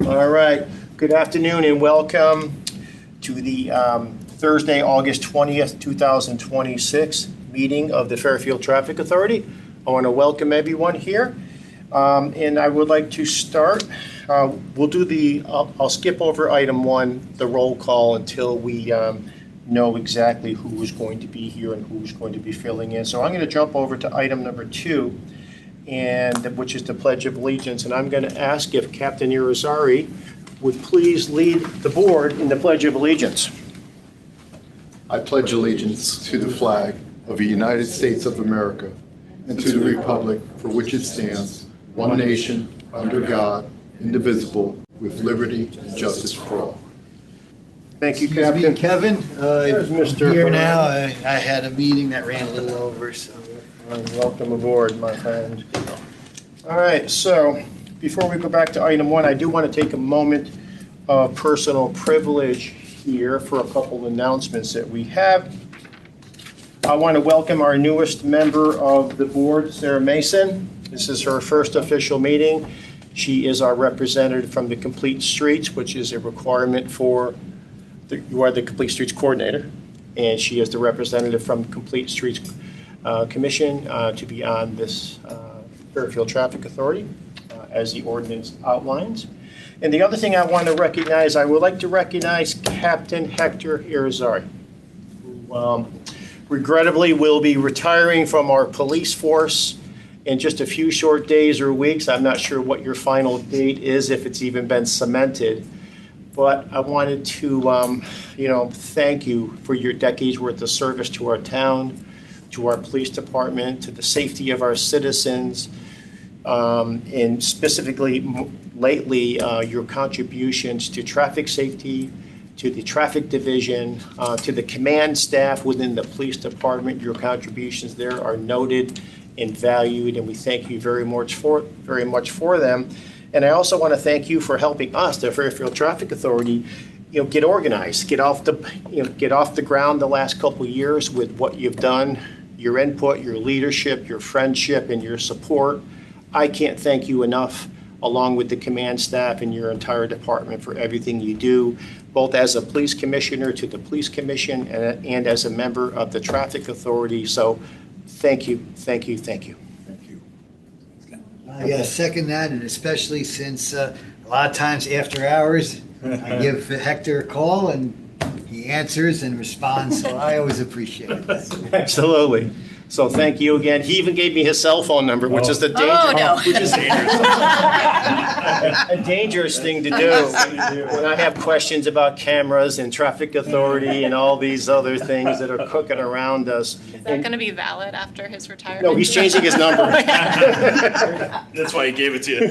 All right. Good afternoon and welcome to the Thursday, August 20th, 2026 meeting of the Fairfield Traffic Authority. I want to welcome everyone here. And I would like to start. We'll do I'll skip over item 1, the roll call, until we know exactly who is going to be here and who's going to be filling in. So I'm going to jump over to item number 2. Which is the Pledge of Allegiance, and I'm going to ask if Captain Irizarry would please lead the board in the Pledge of Allegiance. I pledge allegiance to the flag of the United States of America and to the republic for which it stands, one nation, under God, indivisible, with liberty and justice for all. Thank you, Captain. Kevin. Mr. Here now. I had a meeting that ran a little over, so. Welcome aboard, my friend. All right, so before we go back to item 1, I do want to take a moment of personal privilege here for a couple of announcements that we have. I want to welcome our newest member of the board, Sarah Mason. This is her first official meeting. She is our representative from the Complete Streets, which is a requirement for, you are the Complete Streets coordinator, and she is the representative from Complete Streets Commission to be on this Fairfield Traffic Authority as the ordinance outlines. And the other thing I want to recognize, I would like to recognize Captain Hector Irizarry, who regrettably will be retiring from our police force in just a few short days or weeks. I'm not sure what your final date is, if it's even been cemented. But I wanted to, thank you for your decades worth of service to our town, to our police department, to the safety of our citizens, and specifically lately your contributions to traffic safety, to the traffic division, to the command staff within the police department. Your contributions there are noted and valued, and we thank you very much for them. And I also want to thank you for helping us, the Fairfield Traffic Authority, get organized, get off the ground the last couple of years with what you've done. Your input, your leadership, your friendship, and your support. I can't thank you enough, along with the command staff and your entire department, for everything you do, both as a police commissioner to the police commission and as a member of the traffic authority. So thank you, thank you, thank you. Thank you. I second that, and especially since a lot of times after hours, I give Hector a call and he answers and responds, so I always appreciate it. Absolutely. So thank you again. He even gave me his cell phone number, which is the a dangerous thing to do when I have questions about cameras and traffic authority and all these other things that are cooking around us. Is that going to be valid after his retirement? No, he's changing his number. That's why he gave it to you.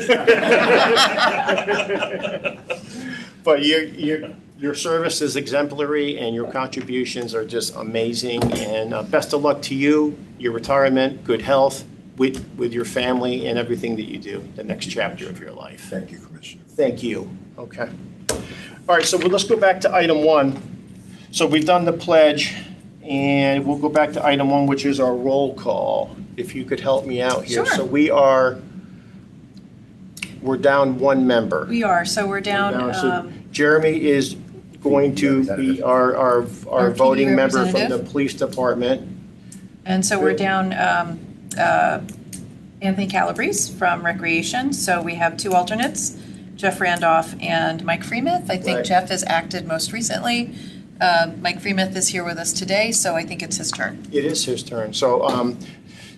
But your service is exemplary, and your contributions are just amazing. And best of luck to you, your retirement, good health with your family, and everything that you do, the next chapter of your life. Thank you, Commissioner. Thank you. Okay. All right, so let's go back to item 1. So we've done the pledge, and we'll go back to item 1, which is our roll call. If you could help me out here. Sure. So we're down 1 member. We are, so we're down. So Jeremy is going to be our voting member from the police department. And so we're down Anthony Calabrese from Recreation. So we have 2 alternates, Jeff Randolph and Mike Freemuth. I think Right. Jeff has acted most recently. Mike Freemuth is here with us today, so I think it's his turn. It is his turn. So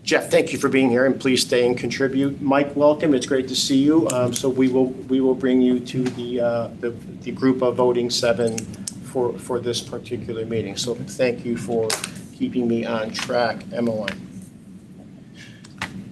Jeff, thank you for being here, and please stay and contribute. Mike, welcome. It's great to see you. So we will bring you to the group of voting 7 for this particular meeting. So thank you for keeping me on track, Emmeline.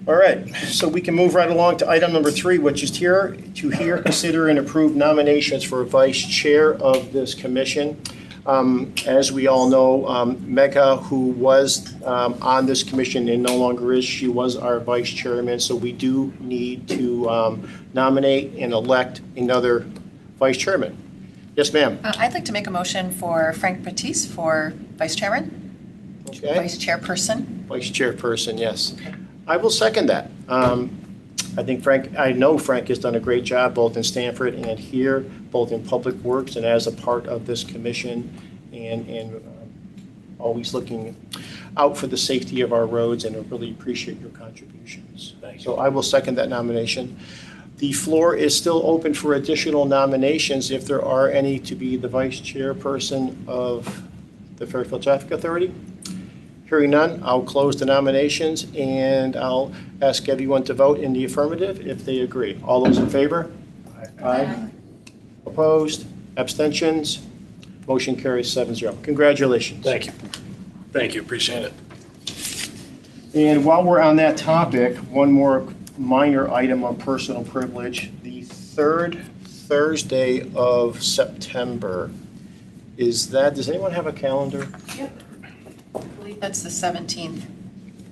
All right, so we can move right along to item number 3, which is consider and approve nominations for vice chair of this commission. As we all know, Megha, who was on this commission and no longer is, she was our vice chairman, so we do need to nominate and elect another vice chairman. Yes, ma'am. I'd like to make a motion for Frank Batiste for vice chairman. Okay. Vice chairperson. Vice chairperson, yes. I will second that. I think I know Frank has done a great job both in Stanford and here, both in Public Works and as a part of this commission, and always looking out for the safety of our roads, and I really appreciate your contributions. Thank you. So I will second that nomination. The floor is still open for additional nominations if there are any to be the vice chairperson of the Fairfield Traffic Authority. Hearing none, I'll close the nominations and I'll ask everyone to vote in the affirmative if they agree. All those in favor? Aye. Opposed? Abstentions? Motion carries 7-0. Congratulations. Thank you. Thank you, appreciate it. And while we're on that topic, one more minor item of personal privilege. The third Thursday of September, does anyone have a calendar? Yep. I believe that's the 17th.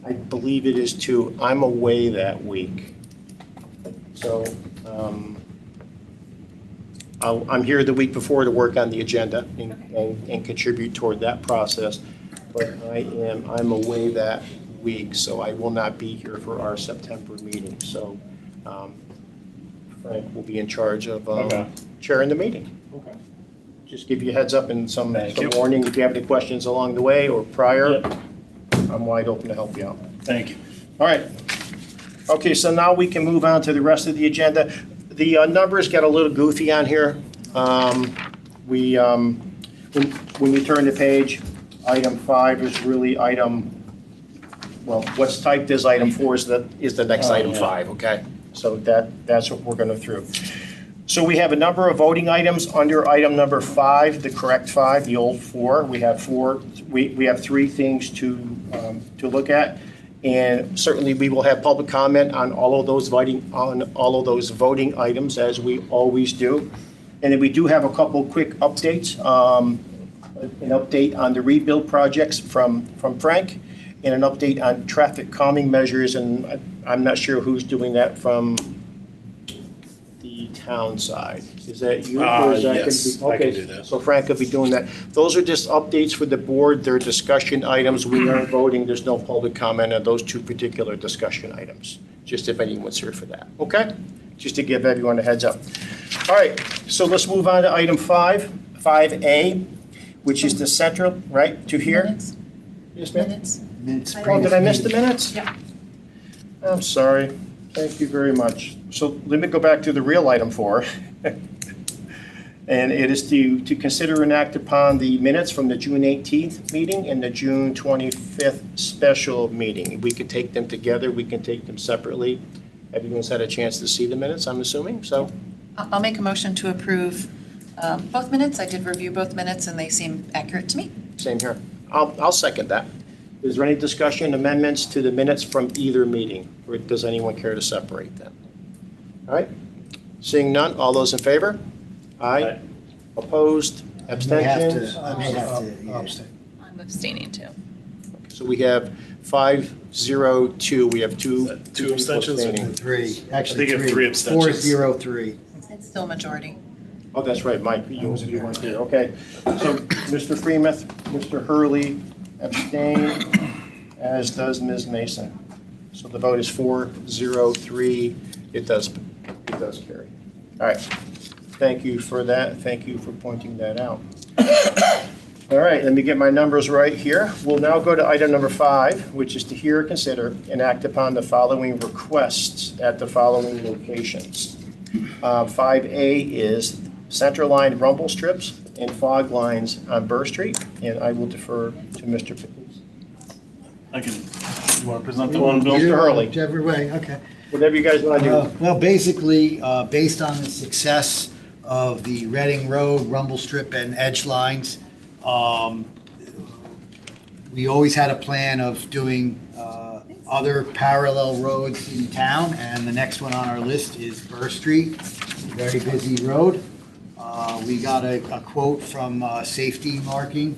I believe it is too. I'm away that week. So I'm here the week before to work on the agenda and contribute toward that process. But I'm away that week, so I will not be here for our September meeting. So Frank will be in charge of chairing the meeting. Okay. Just give you a heads up and some warning if you have any questions along the way or prior. Yep. I'm wide open to help you out. Thank you. All right. Okay, so now we can move on to the rest of the agenda. The numbers get a little goofy on here. When you turn the page, item 5 is really what's typed as item 4 is the next item 5, okay? So that's what we're going through. So we have a number of voting items under item number 5, the correct 5, the old 4. We have 3 things to look at, and certainly we will have public comment on all of those voting items, as we always do. And then we do have a couple quick updates. An update on the rebuild projects from Frank, and an update on traffic calming measures, and I'm not sure who's doing that from the town side. Is that you? Or is that yes, gonna be, okay, I can do that. So Frank will be doing that. Those are just updates for the board. They're discussion items. We aren't voting. There's no public comment on those 2 particular discussion items, just if anyone's here for that. Okay? Just to give everyone a heads up. All right, so let's move on to item 5A, which is the central, right, to here? Minutes. Yes, ma'am? Minutes. Oh, did I miss the minutes? Yeah. I'm sorry. Thank you very much. So let me go back to the real item 4. And it is to consider and act upon the minutes from the June 18th meeting and the June 25th special meeting. We could take them together. We can take them separately. Everyone's had a chance to see the minutes, I'm assuming, so. I'll make a motion to approve both minutes. I did review both minutes and they seem accurate to me. Same here. I'll second that. Is there any discussion, amendments to the minutes from either meeting? Or does anyone care to separate them? All right. Seeing none, all those in favor? Aye. Aye. Opposed? Abstentions? I may have to, yeah. I'm abstaining too. So we have 5-0-2. We have 2 2 abstentions? abstaining. 3, actually I think you have 3. 3 abstentions. 4-0-3. It's still majority. Oh, that's right, Mike, you weren't here, okay. So Mr. Freemuth, Mr. Hurley abstain, as does Ms. Mason. So the vote is 4-0-3. It does carry. All right, thank you for that. Thank you for pointing that out. All right, let me get my numbers right here. We'll now go to item number 5, which is to hear, consider, and act upon the following requests at the following locations. 5A is center line rumble strips and fog lines on Burr Street, and I will defer to Mr. Pickens. I can, you want to present the one, Bill? Mr. Hurley. Whichever way, okay. Whatever you guys want to do. Well, basically, based on the success of the Reading Road rumble strip and edge lines, we always had a plan of doing other parallel roads in town, and the next one on our list is Burr Street, very busy road. We got a quote from Safety Marking.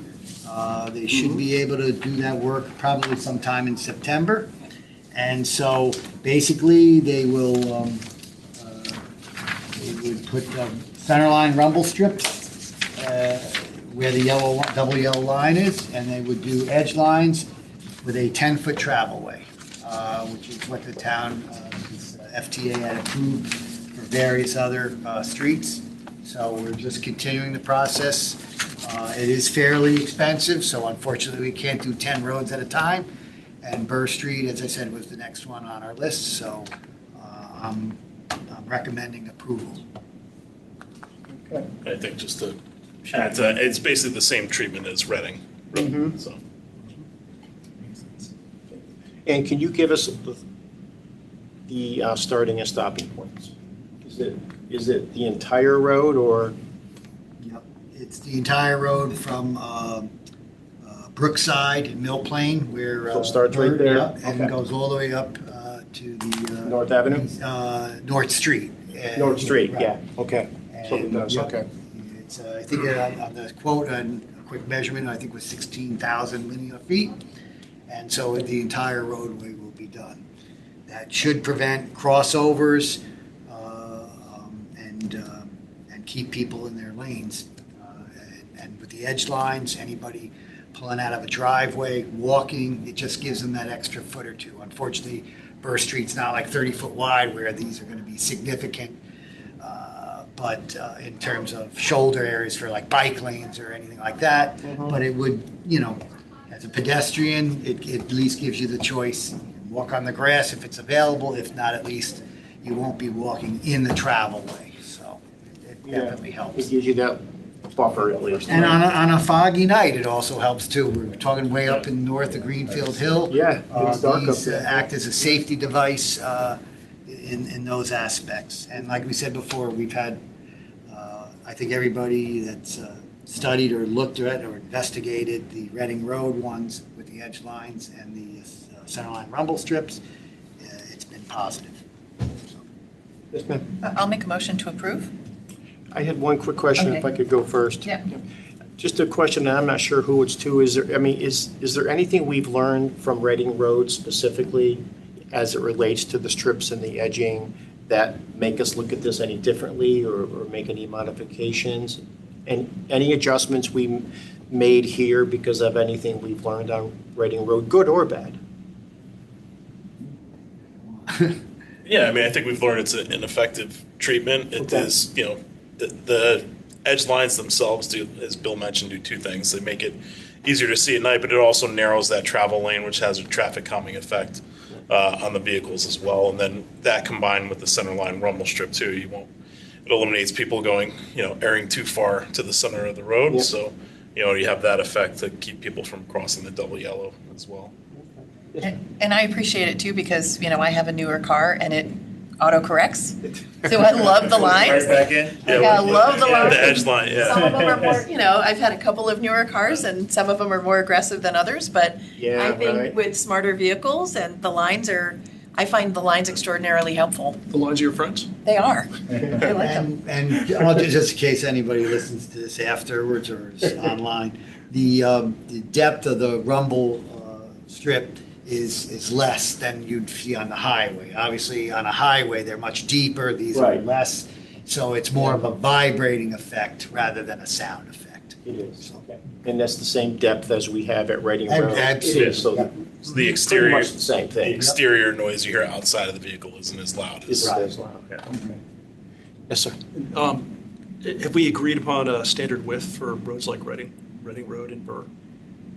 They should be able to do that work probably sometime in September. And so basically, they would put centerline rumble strips where the double yellow line is, and they would do edge lines with a 10-foot travel way. which is what the town, FTA had approved for various other streets. So we're just continuing the process. It is fairly expensive, so unfortunately we can't do 10 roads at a time. And Burr Street, as I said, was the next one on our list, so I'm recommending approval. Okay. I think just to add to that, it's basically the same treatment as Reading. Mhm. So And can you give us the starting and stopping points? Is it the entire road or? Yep, it's the entire road from Brookside and Mill Plain where. So it starts right there? Yep, and Okay. goes all the way up to the. North Avenue? North Street. North Street, Right. yeah, okay. So it And, does, yep, okay. It's, I think on the quote, on a quick measurement, I think was 16,000 linear feet. And so the entire roadway will be done. That should prevent crossovers and keep people in their lanes. And with the edge lines, anybody pulling out of a driveway, walking, it just gives them that extra foot or two. Unfortunately, Burr Street's not like 30-foot wide where these are going to be significant. But in terms of shoulder areas for like bike lanes or anything like that, but it would, as a pedestrian, it at least gives you the choice. You can walk on the grass if it's available. If not, at least you won't be walking in the travel way. So it definitely It helps. gives you that buffer at least. And on a foggy night, it also helps too. We're talking way up in north of Greenfield Hill. Yeah, it's dark up These there. act as a safety device in those aspects. And like we said before, we've had, I think everybody that's studied or looked at or investigated the Reading Road ones with the edge lines and the centerline rumble strips, it's been positive. Yes, ma'am. I'll make a motion to approve. I had one quick question, if I Okay. could go first. Yeah. Just a question, and I'm not sure who it's to. Is there anything we've learned from Reading Road specifically as it relates to the strips and the edging that make us look at this any differently or make any modifications? And any adjustments we made here because of anything we've learned on Reading Road, good or bad? yeah, I mean, I think we've learned it's an effective treatment. It Okay. is, the edge lines themselves do, as Bill mentioned, do two things. They make it easier to see at night, but it also narrows that travel lane, which has a traffic calming effect on the vehicles as well. And then that combined with the center line rumble strip too, it eliminates people going, erring too far to the center of the road. Yep. So, you have that effect to keep people from crossing the double yellow as well. And I appreciate it too because, I have a newer car and it auto-corrects. So I love the lines. back in? Yeah, I love the lines. The edge line, yeah. Some of them are more, I've had a couple of newer cars and some of them are more aggressive than others, but Yeah, I think right. with smarter vehicles and I find the lines extraordinarily helpful. The lines are your friends? They are. I like them. And just in case anybody listens to this afterwards or is online, the depth of the rumble strip is less than you'd see on the highway. Obviously, on a highway, they're much deeper. These are Right. less, so it's more of a vibrating effect rather than a sound effect. It is, okay. And that's the same depth as we have at Reading Ab- Road? absolutely. It is, so Yep. So the pretty exterior, much the same the thing. exterior noise you hear outside of the vehicle isn't as loud It's as. as loud. Okay. Yes, sir. Have we agreed upon a standard width for roads like Reading Road and Burr?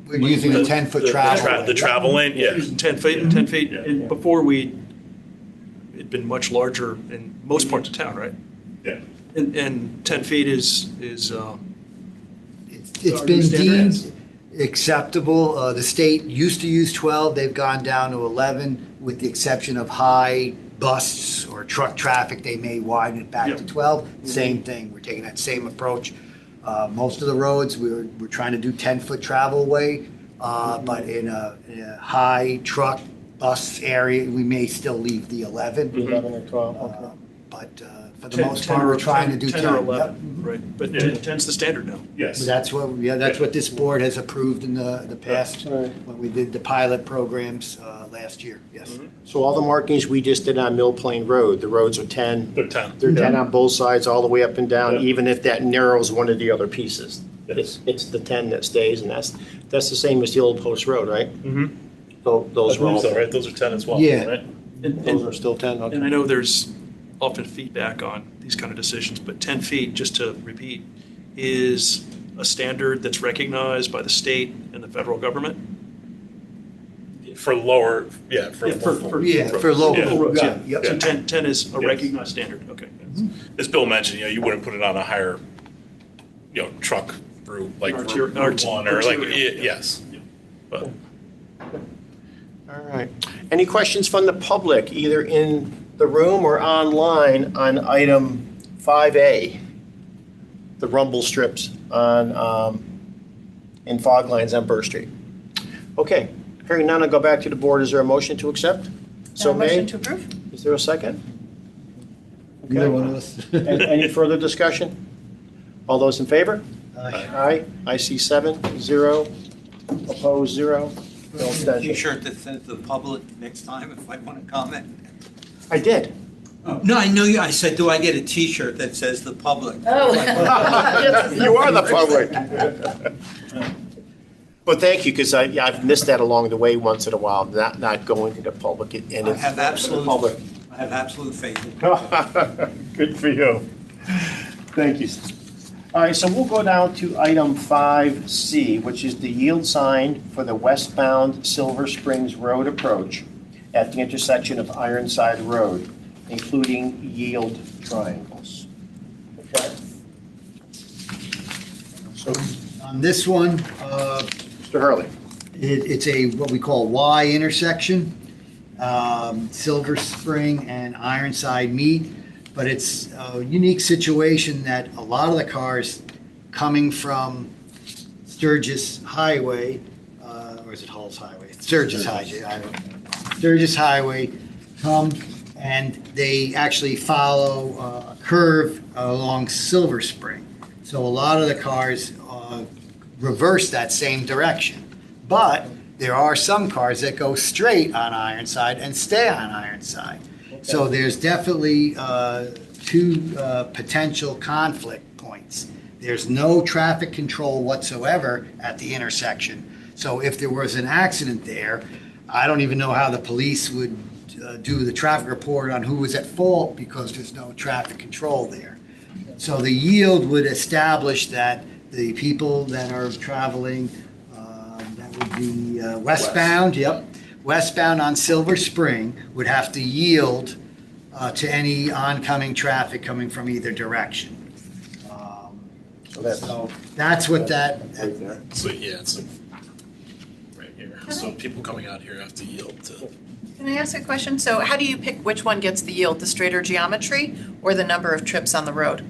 We're using a 10-foot travel. The travel lane, yeah. 10 feet, 10 feet. Yeah. And before it'd been much larger in most parts of town, right? Yeah. And 10 feet is It's our been new standard deemed acceptable. The state used to use 12. They've gone down to 11 with the exception of high busts or truck traffic. They may widen it back Yeah. to 12. Same thing. We're taking that same approach. Most of the roads, we're trying to do 10-foot travel way, but in a high truck bus area, we may still leave the 11. 11 or 12, okay. But for the most part, we're trying to do 10. 10 or Yep. 11, right? But Yeah. 10's the standard now. Yes. That's what this board has approved in the past, Right. when we did the pilot programs last year, yes. So all the markings we just did on Mill Plain Road, the roads are 10? They're 10. They're 10 on both sides, all the way up and down, Yeah. even if that narrows one of the other pieces? Yes. It's the 10 that stays, and that's the same as the Old Post Road, right? Those I are all, believe so, right? Those are 10 as well, Yeah. right? those are still 10, okay. And I know there's often feedback on these kind of decisions, but 10 feet, just to repeat, is a standard that's recognized by the state and the federal government? For lower, yeah, for. Yeah, for- Yeah, for local roads, yeah, yeah. yep. So 10 is a Yes. recognized standard, okay. As Bill mentioned, you wouldn't put it on a higher, truck route, like Arterial- Route 1 or like, arterial, yeah. yes. But All right. Any questions from the public, either in the room or online, on item 5A? The rumble strips in fog lines on Burr Street. Okay, hearing none, I'll go back to the board. Is there a motion to accept? So Motion made. to approve? Is there a second? Either one of us. Any further discussion? All those in favor? Aye. Aye. I see 7, 0, opposed, 0. No abstentions. T-shirt that says the public next time if I want to comment. I did. No, I know you, I said, do I get a T-shirt that says the public? Oh. You are the public. Well, thank you, because I've missed that along the way once in a while, not going to the public. And I it's have absolute, public. I have absolute faith in Good for you. Thank you. All right, so we'll go down to item 5C, which is the yield sign for the westbound Silver Springs Road approach at the intersection of Ironside Road, including yield triangles. Okay? So, On this one, Mr. Hurley. it's a, what we call Y intersection. Silver Spring and Ironside meet, but it's a unique situation that a lot of the cars coming from Sturgis Highway, or is it Halls Highway? Sturgis Highway, I don't know. Sturgis Highway come and they actually follow a curve along Silver Spring. So a lot of the cars reverse that same direction. But there are some cars that go straight on Ironside and stay on Ironside. So there's definitely two potential conflict points. There's no traffic control whatsoever at the intersection. So if there was an accident there, I don't even know how the police would do the traffic report on who was at fault because there's no traffic control there. So the yield would establish that the people that are traveling, that would be westbound, yep, westbound on Silver Spring would have to yield to any oncoming traffic coming from either direction. So that's what that, Right there. So, yeah, it's like right here. So people coming out here have to yield to. Can I ask a question? So how do you pick which one gets the yield, the straighter geometry or the number of trips on the road?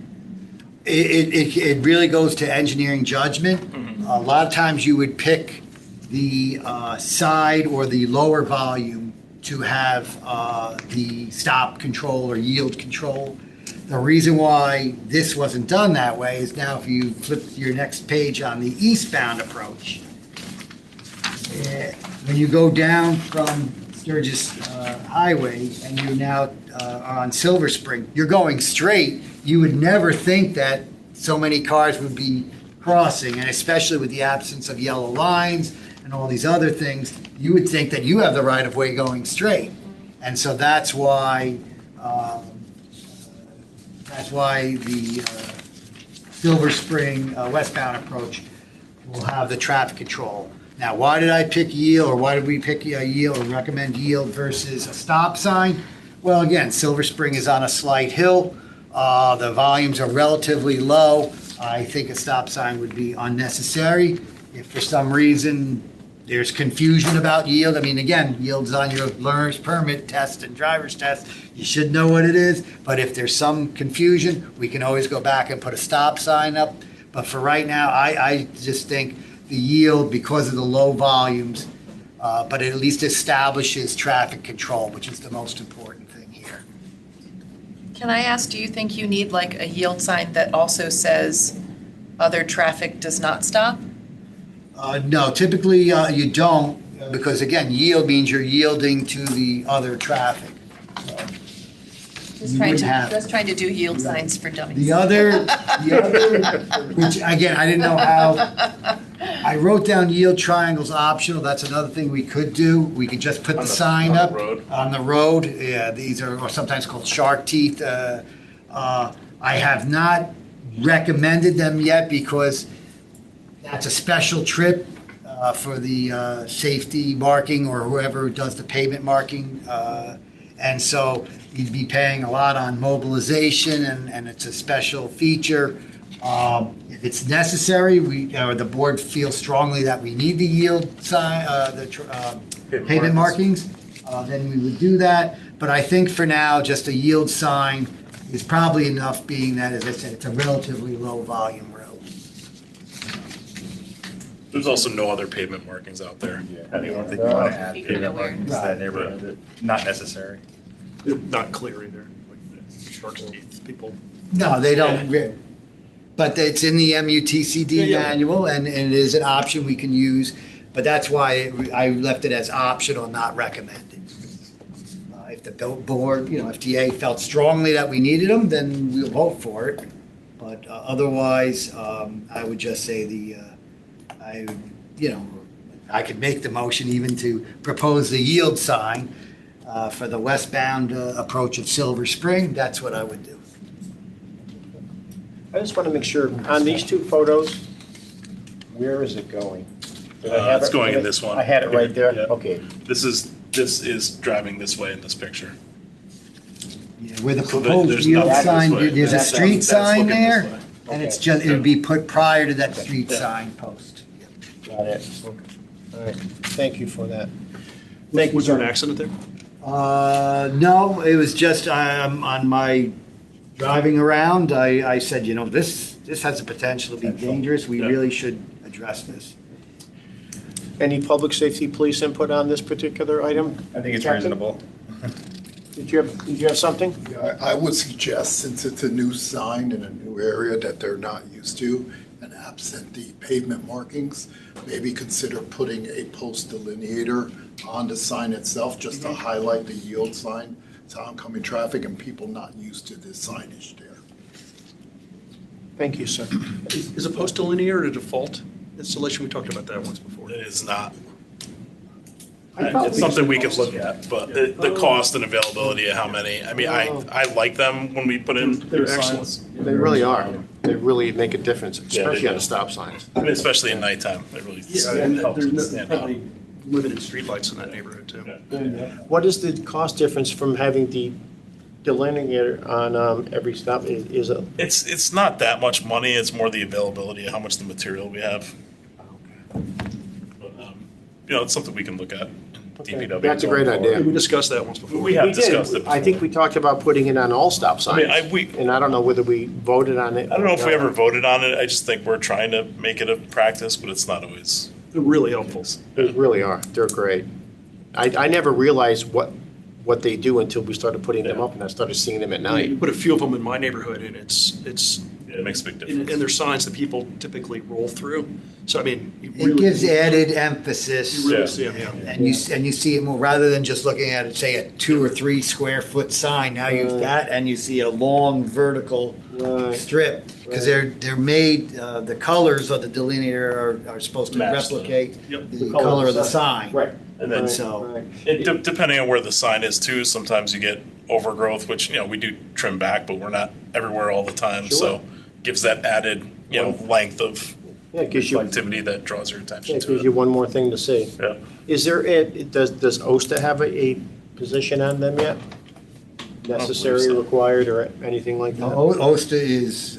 it really goes to engineering judgment. A lot of times you would pick the side or the lower volume to have the stop control or yield control. The reason why this wasn't done that way is now if you flip your next page on the eastbound approach, when you go down from Sturgis Highway and you're now on Silver Spring, you're going straight. You would never think that so many cars would be crossing, and especially with the absence of yellow lines and all these other things, you would think that you have the right of way going straight. And so that's why the Silver Spring westbound approach will have the traffic control. Now, why did I pick yield, or why did we pick a yield or recommend yield versus a stop sign? Well, again, Silver Spring is on a slight hill. The volumes are relatively low. I think a stop sign would be unnecessary. If for some reason there's confusion about yield, I mean, again, yield's on your learner's permit test and driver's test. You should know what it is, but if there's some confusion, we can always go back and put a stop sign up. But for right now, I just think the yield, because of the low volumes, but it at least establishes traffic control, which is the most important thing here. Can I ask, do you think you need like a yield sign that also says other traffic does not stop? No, typically you don't, because again, yield means you're yielding to the other traffic. You wouldn't have- Just trying to do yield signs for dummies. The other, which again, I didn't know how I wrote down yield triangles optional, that's another thing we could do. We could just put On the the- sign on the up. road? On the road, yeah, these are sometimes called shark teeth. I have not recommended them yet because that's a special trip for the safety marking or whoever does the pavement marking. And so you'd be paying a lot on mobilization and it's a special feature. If it's necessary, the board feels strongly that we need the yield sign, pavement markings, then we would do that. But I think for now, just a yield sign is probably enough, being that, as I said, it's a relatively low volume road. There's also no other pavement markings out there. I don't think you want to add Right. pavement markings to that neighborhood, not necessary. They're not clear either, like the shark's teeth, people. No, they don't, but it's in the MUTCD Yeah. manual, and it is an option we can use, but that's why I left it as optional, not recommended. If the board, if TA felt strongly that we needed them, then we'll vote for it. But otherwise, I would just say I could make the motion even to propose the yield sign for the westbound approach of Silver Spring. That's what I would do. I just want to make sure, on these two photos, where is it going? Did I have It's it? going in this one. I had it right there? Yeah. Okay. This is driving this way in this picture. Yeah, where the So proposed there's yield nothing sign, this way. there's a That's- street that's sign looking this there, way. and it's Okay. just, it'd be put prior to that street Yeah. sign post. Got it. All right. Thank you for that. Thank you, Was there an sir. accident there? No, it was just, on my driving around, I said, this has the potential to be dangerous, we Yeah. really should address this. Any public safety police input on this particular item? I think it's Captain? reasonable. Did you have something? Yeah, I would suggest, since it's a new sign in a new area that they're not used to, and absent the pavement markings, maybe consider putting a post delineator on the sign itself, just to highlight the yield sign to oncoming traffic and people not used to this signage there. Thank you, sir. Is a post delineator a default installation? We talked about that once before. It is not. I thought It's we- something we could look at, but the cost and availability of how many, I like them when we put in They're new excellent. signs. They really are. They really make a difference, they especially on do. the stop signs. I mean, especially at nighttime, it really And helps there's stand out. probably limited streetlights in that neighborhood too. What is the cost difference from having the delineator on every stop? Is it? It's not that much money, it's more the availability of how much the material we have. But, it's something we can look at. Okay. DPW. That's a great idea. We discussed that once before. We have We did. discussed it I think we talked about putting it on all stop signs. we, And I don't know whether we voted on it. I don't know if we ever voted on it, I just think we're trying to make it a practice, but it's not always. They're really helpful. They really are. They're great. I never realized what they do until we started putting them Yeah. up and I started seeing them at You night. put a few of them in my neighborhood and it's, It makes a big and difference. they're signs that people typically roll through. So, I mean. you It really- gives added emphasis. You really Yeah. see them, yeah. And you see it more, rather than just looking at it, say, a 2 or 3 square foot sign, now you've got, and you see a long vertical Right. strip, because they're made, the colors of the delineator are supposed to Match the- replicate Yep. the color of the sign. Right. And then Right, so- right. Depending on where the sign is too, sometimes you get overgrowth, which, we do trim back, but we're not everywhere all the time, Sure. so gives that added, length of Yeah, it gives you, activity that draws your attention it to gives you it. one more thing to see. Yeah. Is there, does OSTA have a position on them yet? Necessary, so. required, or anything like that? OSTA is,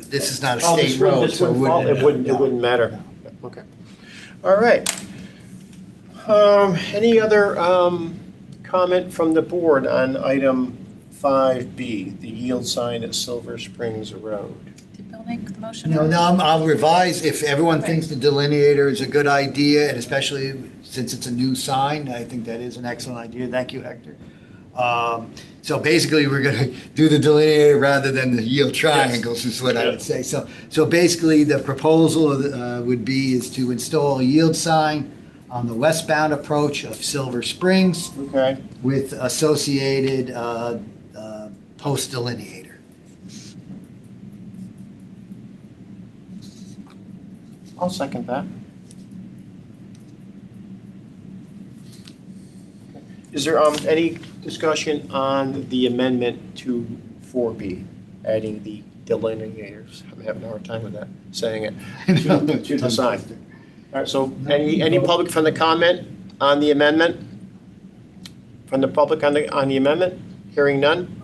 this is not a Oh, state road, this so it wouldn't fall- wouldn't. it wouldn't matter. Okay. All right. Any other comment from the board on item 5B, the yield sign at Silver Springs Road? Did Bill make the motion? No, I'll revise, if everyone thinks the delineator is a good idea, and especially since it's a new sign, I think that is an excellent idea. Thank you, Hector. So basically, we're gonna do the delineator rather than the yield triangles, is what I would say. So basically, the proposal would be is to install a yield sign on the westbound approach of Silver Springs Okay. with associated post delineator. I'll second that. Is there any discussion on the amendment to 4B, adding the delineators? I'm having a hard time with that, saying it, to the sign. All right, so any public from the comment on the amendment? From the public on the amendment? Hearing none?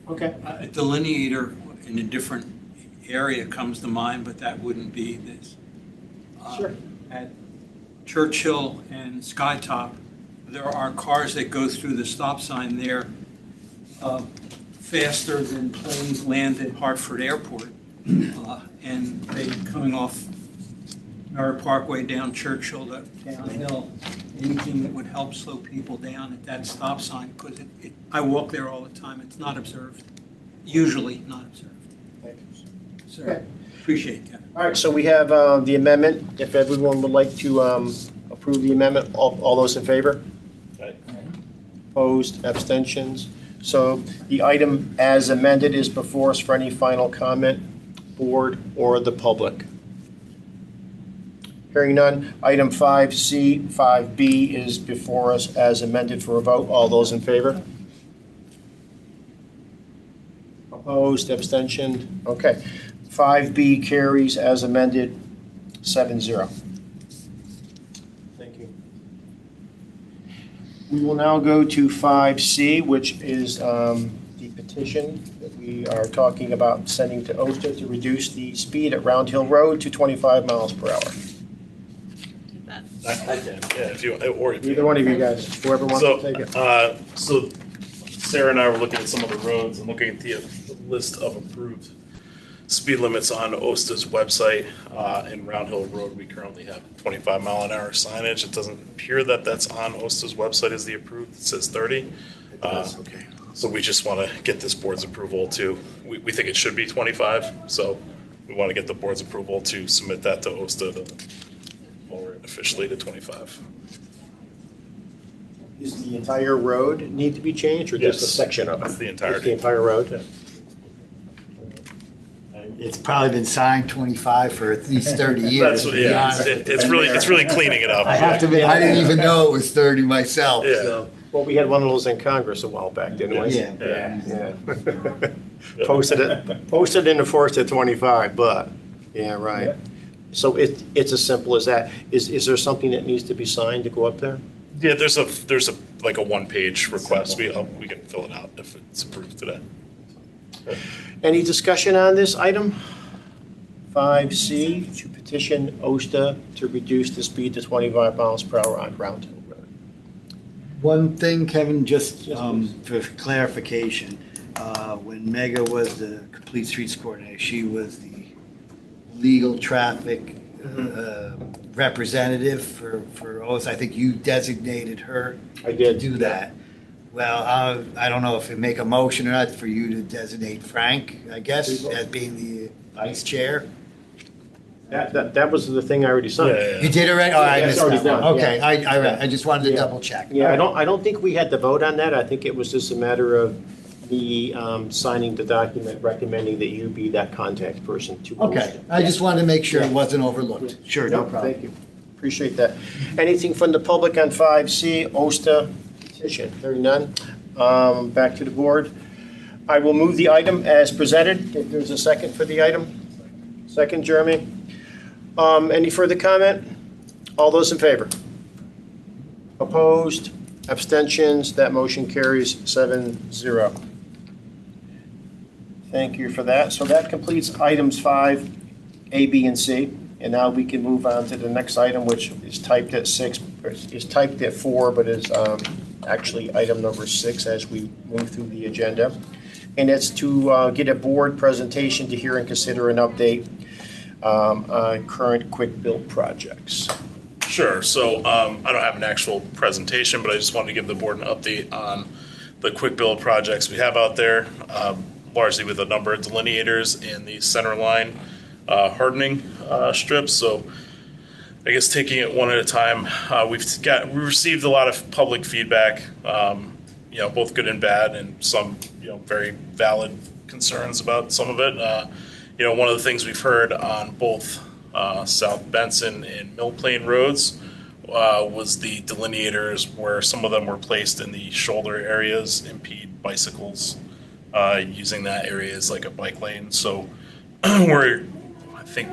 Okay. A delineator in a different area comes to mind, but that wouldn't be this. Sure. At Churchill and Skytop, there are cars that go through the stop sign there faster than planes land at Hartford Airport. And they coming off Merritt Parkway down Churchill to downhill, anything that would help slow people down at that stop sign, because I walk there all the time, it's not observed, usually not observed. Thank you. So, Okay. appreciate that. All right, so we have the amendment. If everyone would like to approve the amendment, all those in favor? Aye. Opposed, abstentions? So the item as amended is before us for any final comment, board or the public. Hearing none, item 5C, 5B is before us as amended for a vote. All those in favor? Opposed, abstention? Okay. 5B carries as amended, 7-0. Thank you. We will now go to 5C, which is the petition that we are talking about sending to OSTA to reduce the speed at Round Hill Road to 25 miles per hour. I can, yeah, if you, or if you. Either one of you guys, whoever wants So, to take it. so Sarah and I were looking at some of the roads and looking at the list of approved speed limits on OSTA's website. In Round Hill Road, we currently have 25 mile an hour signage. It doesn't appear that that's on OSTA's website as the approved. It says 30. Okay. So we just want to get this board's approval to, we think it should be 25. So we want to get the board's approval to submit that to OSTA to lower it officially to 25. Is the entire road need to be changed, or just a Yes. section of it? It's the entirety. Just the entire road? It's probably been signed 25 for at least 30 years. That's to what, be yeah, honest. it's really cleaning it up. I have to admit, I didn't even know it was 30 myself, Yeah. so. Well, we had one of those in Congress a while back, didn't we? Yeah. Yeah. Posted and enforced at 25, but, yeah, right. So it's as simple as that. Is there something that needs to be signed to go up there? Yeah, there's a like a one-page request. We can fill it out if it's approved today. Any discussion on this item? 5C, to petition OSTA to reduce the speed to 25 miles per hour on Round Hill Road. One thing, Kevin, just Yes, please. for clarification, when Mega was the Complete Streets Coordinator, she was the legal traffic representative for OS. I think you designated her I to did. do that. Well, I don't know if it make a motion or not for you to designate Frank, I guess, as being the vice chair. That was the thing I already signed. You did already? Oh, I Yeah, it's missed already that one. done, Okay, yeah. I just wanted to Yeah. double check. Yeah, I don't think we had to vote on that. I think it was just a matter of me signing the document recommending that you be that contact person to OSTA. Okay, I just wanted to make sure it wasn't overlooked. Sure, no Yep, problem. Thank you. Appreciate that. Anything from the public on 5C, OSTA petition? Hearing none. Back to the board. I will move the item as presented. If there's a second for the item. Second, Jeremy. Any further comment? All those in favor? Opposed? Abstentions? That motion carries 7-0. Thank you for that. So that completes items 5, A, B, and C. And now we can move on to the next item, which is typed at 6, is typed at 4, but is actually item number 6 as we move through the agenda. And it's to get a board presentation to hear and consider an update on current quick build projects. Sure. So I don't have an actual presentation, but I just wanted to give the board an update on the quick build projects we have out there, largely with a number of delineators in the center line hardening strips. So I guess taking it one at a time, we received a lot of public feedback, both good and bad, and some very valid concerns about some of it. One of the things we've heard on both South Benson and Mill Plain roads was the delineators where some of them were placed in the shoulder areas, impede bicycles, using that area as like a bike lane. So I think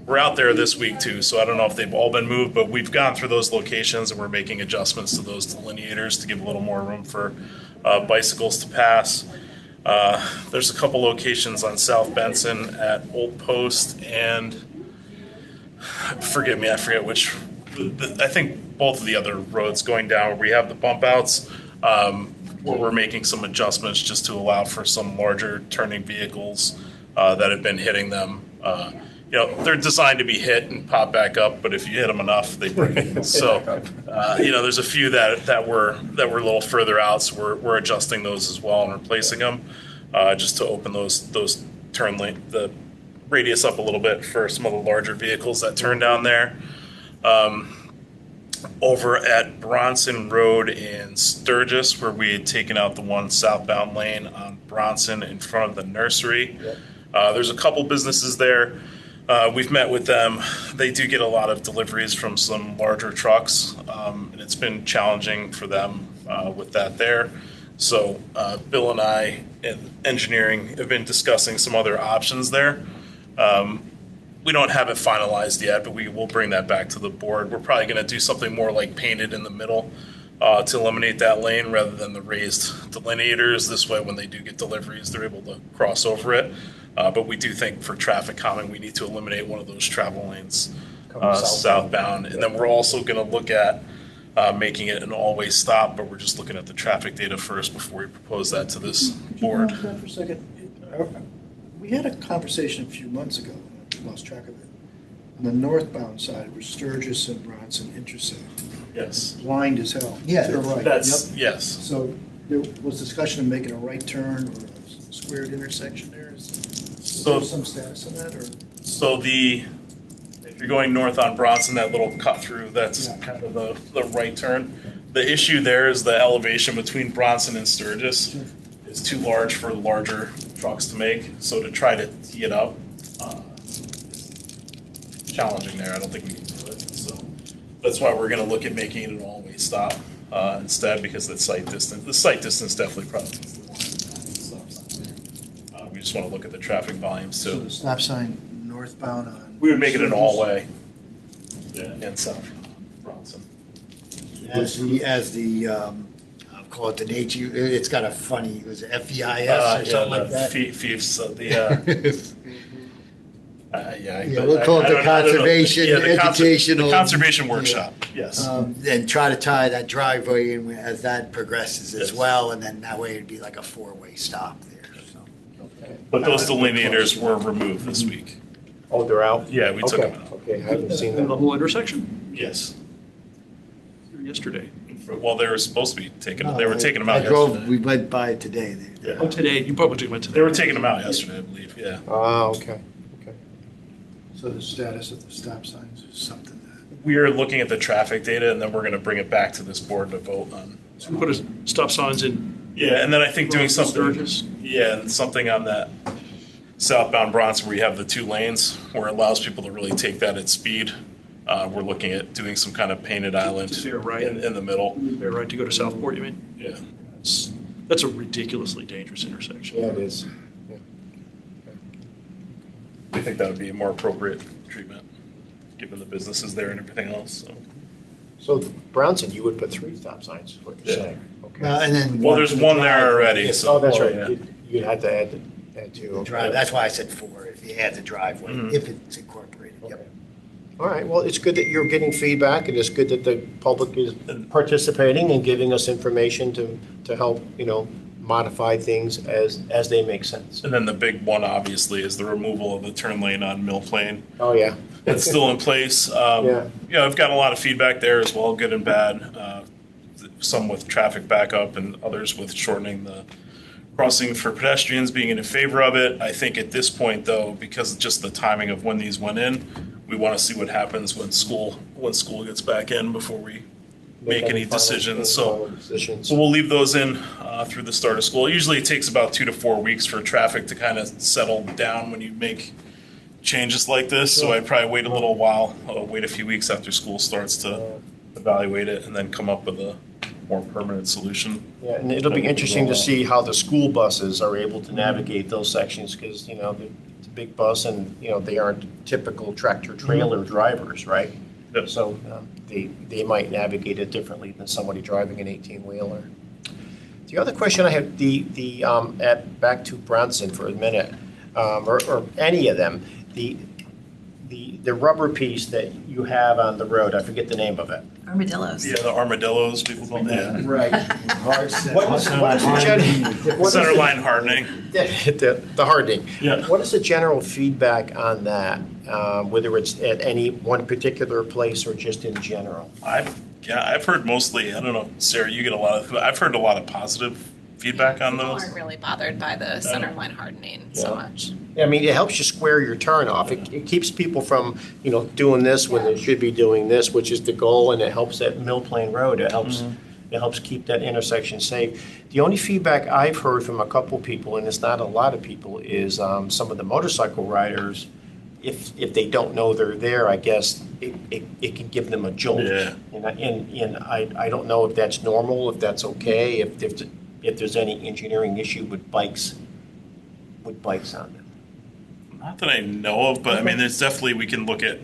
we're out there this week too, so I don't know if they've all been moved, but we've gone through those locations and we're making adjustments to those delineators to give a little more room for bicycles to pass. There's a couple locations on South Benson at Old Post and forgive me, I forget which. I think both of the other roads going down where we have the bump outs, where we're making some adjustments just to allow for some larger turning vehicles that have been hitting them. They're designed to be hit and pop back up, but if you hit them enough, they break. So, there's a few that were a little further out, so we're adjusting those as well and replacing them, just to open those turn lane, the radius up a little bit for some of the larger vehicles that turn down there. Over at Bronson Road in Sturgis, where we had taken out the one southbound lane on Bronson in front of the nursery. There's a couple businesses there. We've met with them. They do get a lot of deliveries from some larger trucks, and it's been challenging for them with that there. So Bill and I and engineering have been discussing some other options there. We don't have it finalized yet, but we will bring that back to the board. We're probably going to do something more like painted in the middle to eliminate that lane rather than the raised delineators. This way, when they do get deliveries, they're able to cross over it. But we do think for traffic calming, we need to eliminate one of those travel lanes southbound. And then we're also going to look at making it an all-way stop, but we're just looking at the traffic data first before we propose that to this board. Could you hold that for a second? We had a conversation a few months ago, I lost track of it. On the northbound side, where Sturgis and Bronson intersect, Yes. blind as hell. Yeah, To the right. That's, Yep. yes. So there was discussion of making a right turn or a squared intersection there. Is So- there some status on that, or? So if you're going north on Bronson, that little cut through, that's Yeah. kind of the right turn. The issue there is the elevation between Bronson and Sturgis is too large for larger trucks to make. So to try to tee it up, is challenging there. I don't think we can do it. So that's why we're going to look at making it an all-way stop instead, because the site distance definitely probably needs to stop sign there. We just want to look at the traffic volumes So too. the stop sign northbound on? We would make it an Sturgis? all-way. Yeah, and South Bronson. As the I'll call it the nature, it's got a funny, was it FEIS or something like that? Fiefs, Yeah, we'll call it the conservation educational. The conservation workshop, yes. And try to tie that driveway in as that progresses as Yes. well, and then that way it'd be like a four-way stop there, so. But those delineators were removed this week. Oh, they're out? Yeah, we took Okay, them out. okay, I haven't seen The them. whole intersection, Yes. yesterday. Well, they were supposed to be they were taking them out I drove, yesterday. we went by it today. Yeah. Oh, today, you probably went today. They were taking them out yesterday, I believe, yeah. Ah, okay, okay. So the status of the stop signs is something that. We are looking at the traffic data, and then we're gonna bring it back to this board to vote on. So we put a stop signs in. Yeah, and then I think doing something, Sturgis. yeah, and something on that southbound Bronson where you have the two lanes, where it allows people to really take that at speed. We're looking at doing some kind of painted island To veer right. in the middle. They're right to go to Southport, you mean? Yeah. That's a ridiculously dangerous intersection. Yeah, it is. I think that would be a more appropriate treatment, given the businesses there and everything else, so. So Bronson, you would put 3 stop signs, is what you're Yeah. saying? Okay. And then. Well, there's for the one there drive- already, so. Oh, that's right. yeah. You'd have to add 2. Drive, that's why I said 4, if you add the driveway, Mhm. if it's incorporated, yep. All right, well, it's good that you're getting feedback, and it's good that the public is participating and giving us information to help, modify things as they make sense. And then the big one, obviously, is the removal of the turn lane on Mill Plain. Oh, yeah. It's still in place. Yeah. I've got a lot of feedback there as well, good and bad. Some with traffic backup and others with shortening the crossing for pedestrians, being in favor of it. I think at this point, though, because of just the timing of when these went in, we want to see what happens when school gets back in before we make any final decisions. So decisions. we'll leave those in through the start of school. Usually it takes about 2 to 4 weeks for traffic to kind of settle down when you make changes like this, so I'd probably wait a little while, wait a few weeks after school starts to evaluate it, and then come up with a more permanent solution. Yeah, and it'll be interesting to see how the school buses are able to navigate those sections, because, it's a big bus and, they aren't typical tractor-trailer drivers, right? Yep. So they might navigate it differently than somebody driving an 18-wheeler. The other question I had, back to Bronson for a minute, or any of them, the rubber piece that you have on the road, I forget the name of it. Armadillos. Yeah, the armadillos, people call them. Right. What Center line hardening. The hardening. Yeah. What is the general feedback on that, whether it's at any one particular place or just in general? I've heard mostly, I don't know, Sarah, you get I've heard a lot of positive feedback on People those. aren't really bothered by the center line hardening so much. I mean, it helps you square your turn off. It keeps people from, doing this when they should be doing this, which is the goal, and it helps that Mill Plain Road. It helps keep that intersection safe. The only feedback I've heard from a couple people, and it's not a lot of people, is some of the motorcycle riders, if they don't know they're there, I guess it can give them a jolt. Yeah. And I don't know if that's normal, if that's okay, if there's any engineering issue with bikes on them. Not that I know of, but I mean, there's definitely, we can look at,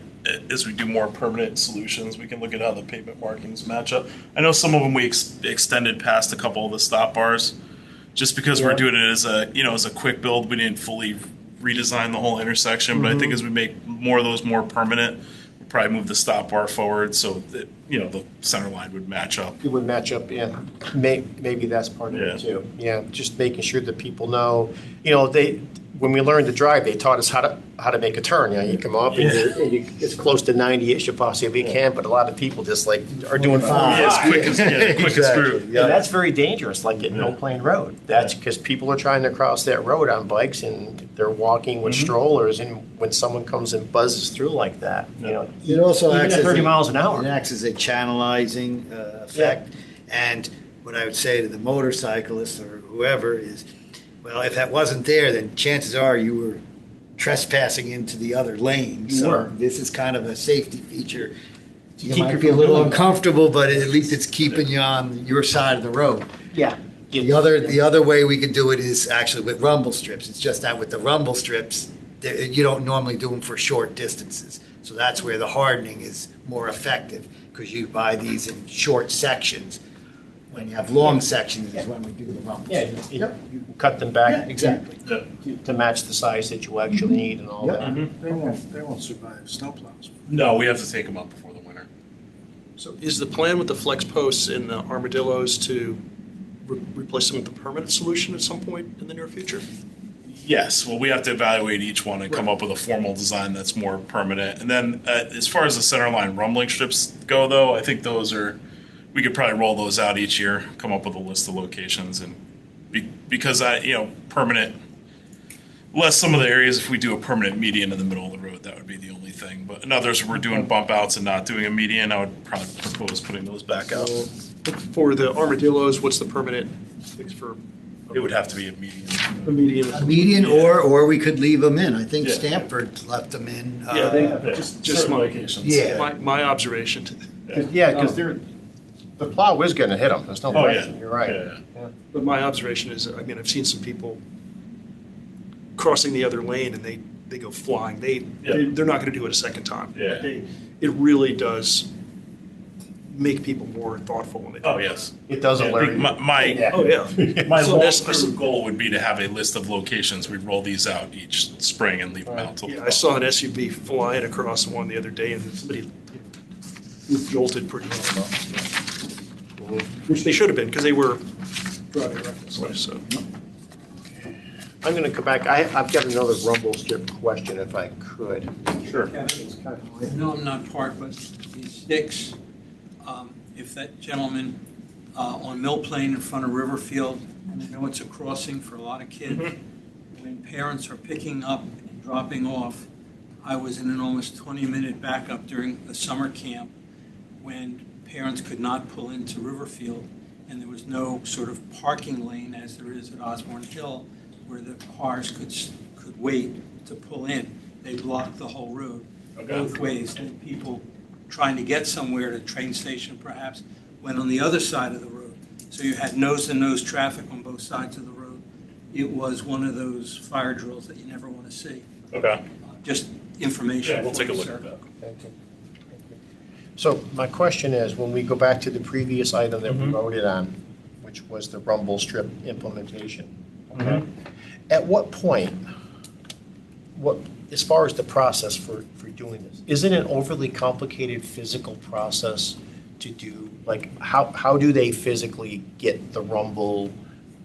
as we do more permanent solutions, we can look at how the pavement markings match up. I know some of them we extended past a couple of the stop bars, just because we're doing it as a quick build. We didn't fully redesign the whole intersection, but I think as we make more of those more permanent, we'll probably move the stop bar forward so that, the center line would match up. It would match up, yeah. Maybe that's part of it too. Yeah, just making sure that people know, when we learned to drive, they taught us how to make a turn. You come up and you're as close to 90 as you possibly can, but a lot of people just are doing fine. Yeah, quick as through. And that's very dangerous, like at Mill Plain Road. That's because people are trying to cross that road on bikes and they're walking with strollers, and when someone comes and buzzes through like that, It also even acts at as 30 miles an hour. It acts as a channelizing effect. And what I would say to the motorcyclist or whoever is, well, if that wasn't there, then chances are you were trespassing into the other lane. So this is kind of a safety feature. You might be a little uncomfortable, but at least it's keeping you on your side of the road. Yeah. The other way we could do it is actually with rumble strips. It's just that with the rumble strips, you don't normally do them for short distances. So that's where the hardening is more effective, because you buy these in short sections. When you have long sections is when we do the rumble Yeah, strips. you cut them back. Yeah, exactly. To match the size that you actually need and all that. They won't survive snowplows. No, we have to take them up before the winter. So is the plan with the flex posts and the armadillos to replace them with a permanent solution at some point in the near future? Yes, well, we have to evaluate each one and come up with a formal design that's more permanent. And then as far as the center line rumbling strips go, though, I think we could probably roll those out each year, come up with a list of locations, and because permanent, less some of the areas, if we do a permanent median in the middle of the road, that would be the only thing. But in others, we're doing bump outs and not doing a median, I would probably propose putting those back out. For the armadillos, what's the permanent fix for It would have to be a median. a median? Median, or we could leave them in. I think Yeah. Stanford left them in. Yeah, they Yeah, just certain my, locations. Yeah. my observation. Yeah, because the plow is going to hit them. There's no Oh, question. yeah. You're right. Yeah. But my observation is, I mean, I've seen some people crossing the other lane and they go flying. They're not going to do it a second time. Yeah. It really does make people more thoughtful when they do Oh, it. yes. It does I alert think you. my Oh, yeah. my So that's- long-term goal would be to have a list of locations. We'd roll these out each spring and leave them out till. Yeah, I saw an SUV flying across one the other day, and somebody was jolted pretty well. Which they should have been, because they were driving recklessly, so. I'm going to come back. I've got another rumble strip question, if I could. Sure. No, I'm not part, but these sticks, if that gentleman on Mill Plain in front of Riverfield, and I know it's a crossing for a lot of kids, when parents are picking up and dropping off, I was in an almost 20-minute backup during the summer camp when parents could not pull into Riverfield, and there was no sort of parking lane as there is at Osborne Hill, where the cars could wait to pull in. they block the whole road Okay. both ways. And people trying to get somewhere to train station perhaps went on the other side of the road. So you had nose-to-nose traffic on both sides of the road. It was one of those fire drills that you never want to see. Okay. Just information. Yeah, we'll for take a you, look sir. at that. Thank you. So my question is, when we go back to the previous item that we voted on, which was the rumble strip implementation, okay? At what point, as far as the process for doing this, is it an overly complicated physical process to do? Like, how do they physically get the rumble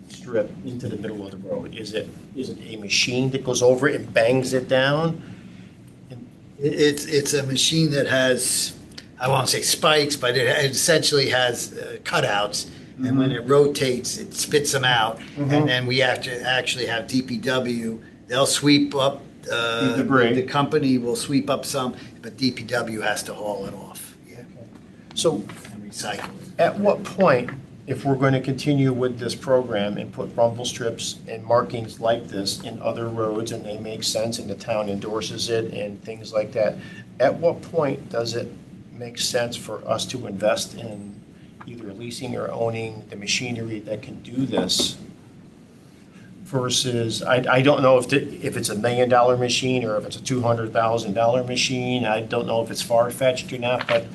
strip into the middle of the road? Is it a machine that goes over it and bangs it down? It's a machine that has, I won't say spikes, but it essentially has cutouts. And when it rotates, it spits them out. And then we have to actually have DPW, they'll sweep up, debris. the company will sweep up some, but DPW has to haul it off. Yeah, So and recycle it. at what point, if we're going to continue with this program and put rumble strips and markings like this in other roads and they make sense and the town endorses it and things like that, at what point does it make sense for us to invest in either leasing or owning the machinery that can do this versus, I don't know if it's $1 million machine or if it's a $200,000 machine. I don't know if it's far-fetched or not, but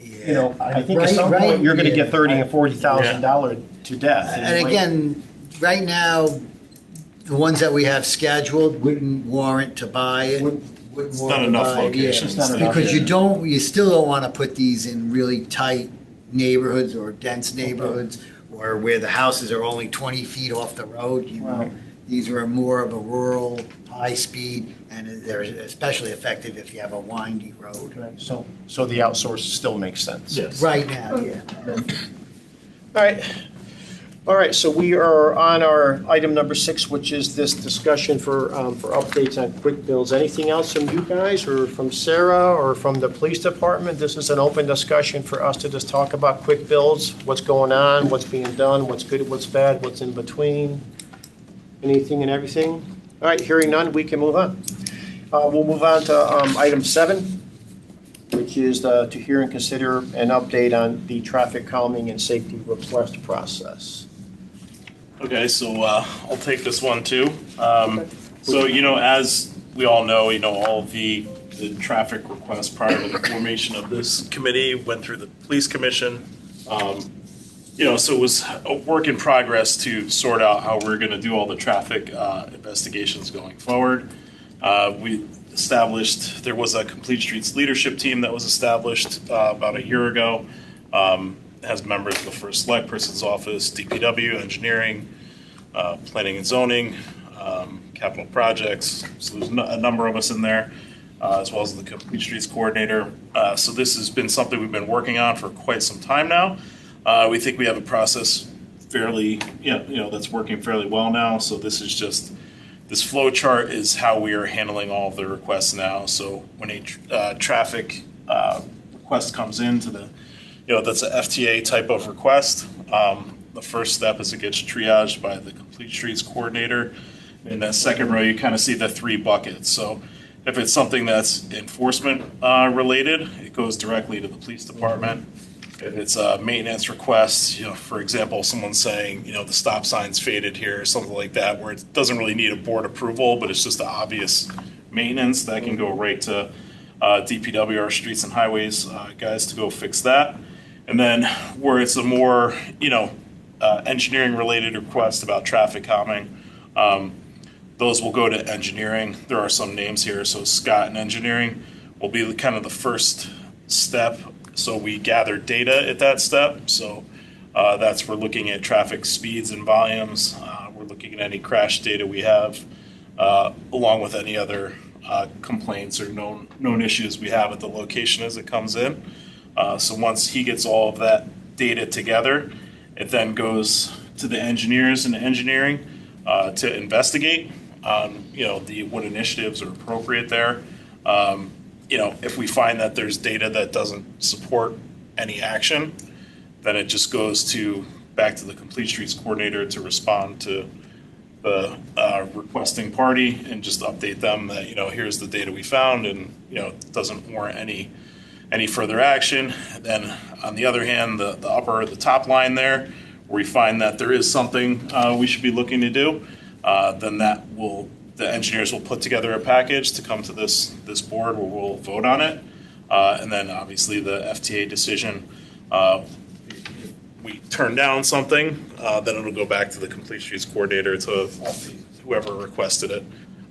you know, I think at some point you're going to get $30,000 and $40,000 to death. And again, right now, the ones that we have scheduled wouldn't warrant to buy it. Wouldn't It's warrant not to enough buy it, yeah. locations. It's not enough, Because you still don't want to put these in really tight neighborhoods or dense neighborhoods or where the houses are only 20 feet off the road, you know. Right. These are more of a rural, high speed, and they're especially effective if you have a windy road. So the outsource still makes sense. Yes. Right now, yeah. All right, so we are on our item number 6, which is this discussion for updates on quick bills. Anything else from you guys or from Sarah or from the police department? This is an open discussion for us to just talk about quick bills, what's going on, what's being done, what's good, what's bad, what's in between, anything and everything. All right, hearing none, we can move on. We'll move on to item 7, which is to hear and consider an update on the traffic calming and safety request process. Okay, so I'll take this one too. So, you know, as we all know, all of the traffic requests prior to the formation of this committee went through the police commission. So it was a work in progress to sort out how we're going to do all the traffic investigations going forward. We established, there was a Complete Streets leadership team that was established about a year ago. Has members of the First Select Person's Office, DPW, Engineering, Planning and Zoning, Capital Projects. So there's a number of us in there, as well as the Complete Streets Coordinator. So this has been something we've been working on for quite some time now. We think we have a process fairly, that's working fairly well now. So this is just, this flow chart is how we are handling all of the requests now. So when a traffic request comes into the, that's a FTA type of request. The first step is it gets triaged by the Complete Streets Coordinator. In that second row, you kind of see the 3 buckets. So if it's something that's enforcement related, it goes directly to the police department. If it's a maintenance request, for example, someone saying, the stop sign's faded here, or something like that, where it doesn't really need a board approval, but it's just the obvious maintenance, that can go right to DPW, our streets and highways guys, to go fix that. And then where it's a more, engineering related request about traffic calming, those will go to engineering. There are some names here, so Scott and engineering will be kind of the first step. So we gather data at that step. So we're looking at traffic speeds and volumes. We're looking at any crash data we have, along with any other complaints or known issues we have at the location as it comes in. So once he gets all of that data together, it then goes to the engineers and engineering to investigate on what initiatives are appropriate there. If we find that there's data that doesn't support any action, then it just goes back to the Complete Streets Coordinator to respond to requesting party and just update them that, here's the data we found and, it doesn't warrant any further action. Then on the other hand, the top line there, where we find that there is something we should be looking to do, then the engineers will put together a package to come to this board where we'll vote on it. And then obviously the FTA decision, we turn down something, then it'll go back to the Complete Streets Coordinator to whoever requested it,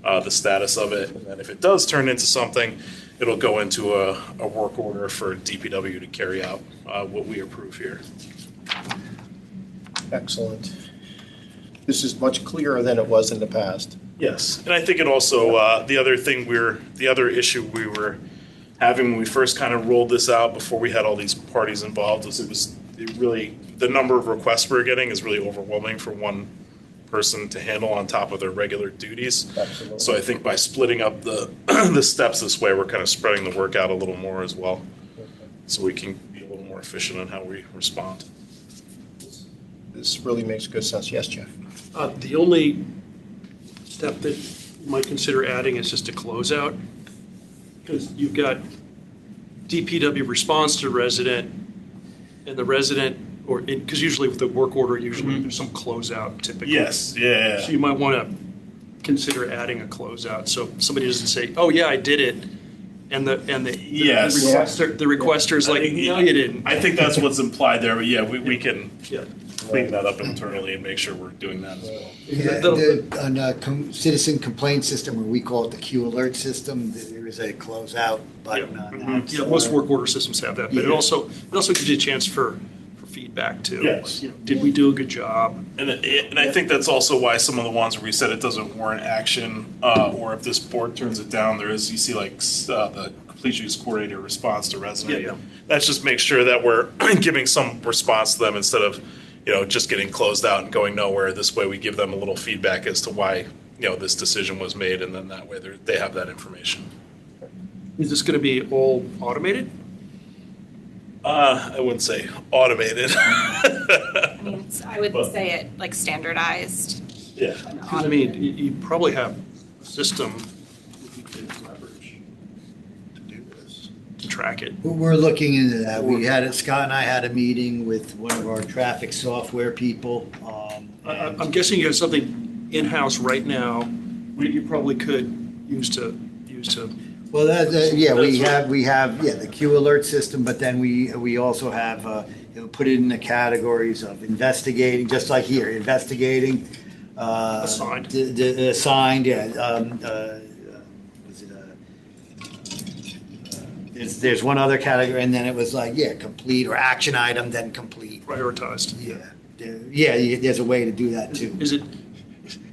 the status of it. And then if it does turn into something, it'll go into a work order for DPW to carry out what we approve here. Excellent. This is much clearer than it was in the past. Yes, and I think it also, the other issue we were having when we first kind of rolled this out before we had all these parties involved was the number of requests we're getting is really overwhelming for one person to handle on top of their regular duties. Absolutely. So I think by splitting up the the steps this way, we're kind of spreading the work out a little more as well. So we can be a little more efficient on how we respond. This really makes good sense. Yes, Jeff? The only step that you might consider adding is just a closeout, because you've got DPW response to resident, and the resident, because usually with the work order, usually there's some closeout typically. Yes, yeah. So you might want to consider adding a closeout, so somebody doesn't say, "Oh yeah, I did it," and the Yes. requester is like, "No, you didn't." I think that's what's implied there, but yeah, we can Yeah. clean that up internally and make sure we're doing that as well. Yeah, on a citizen complaint system, where we call it the Q alert system, there is a closeout button on that. Yeah, most work order systems have that, but it Yeah. also gives you a chance for feedback too. Yes. Did we do a good job? And I think that's also why some of the ones where we said it doesn't warrant action, or if this board turns it down, you see like the Complete Streets Coordinator response to resident. Yeah. That just makes sure that we're giving some response to them instead of, just getting closed out and going nowhere. This way we give them a little feedback as to why, this decision was made, and then that way they have that information. Is this going to be all automated? I wouldn't say automated. I mean, I would say it like standardized. Yeah. Because I mean, you probably have a system that you could leverage to do this, to track it. We're looking into that. Scott and I had a meeting with one of our traffic software people. I'm guessing you have something in-house right now that you probably could use to. Well, we have the Q alert system, but then we also have put it in the categories of investigating, just like here, investigating. Assigned. Assigned, yeah. There's one other category, and then it was like, complete, or action item, then complete. Prioritized. There's a way to do that too.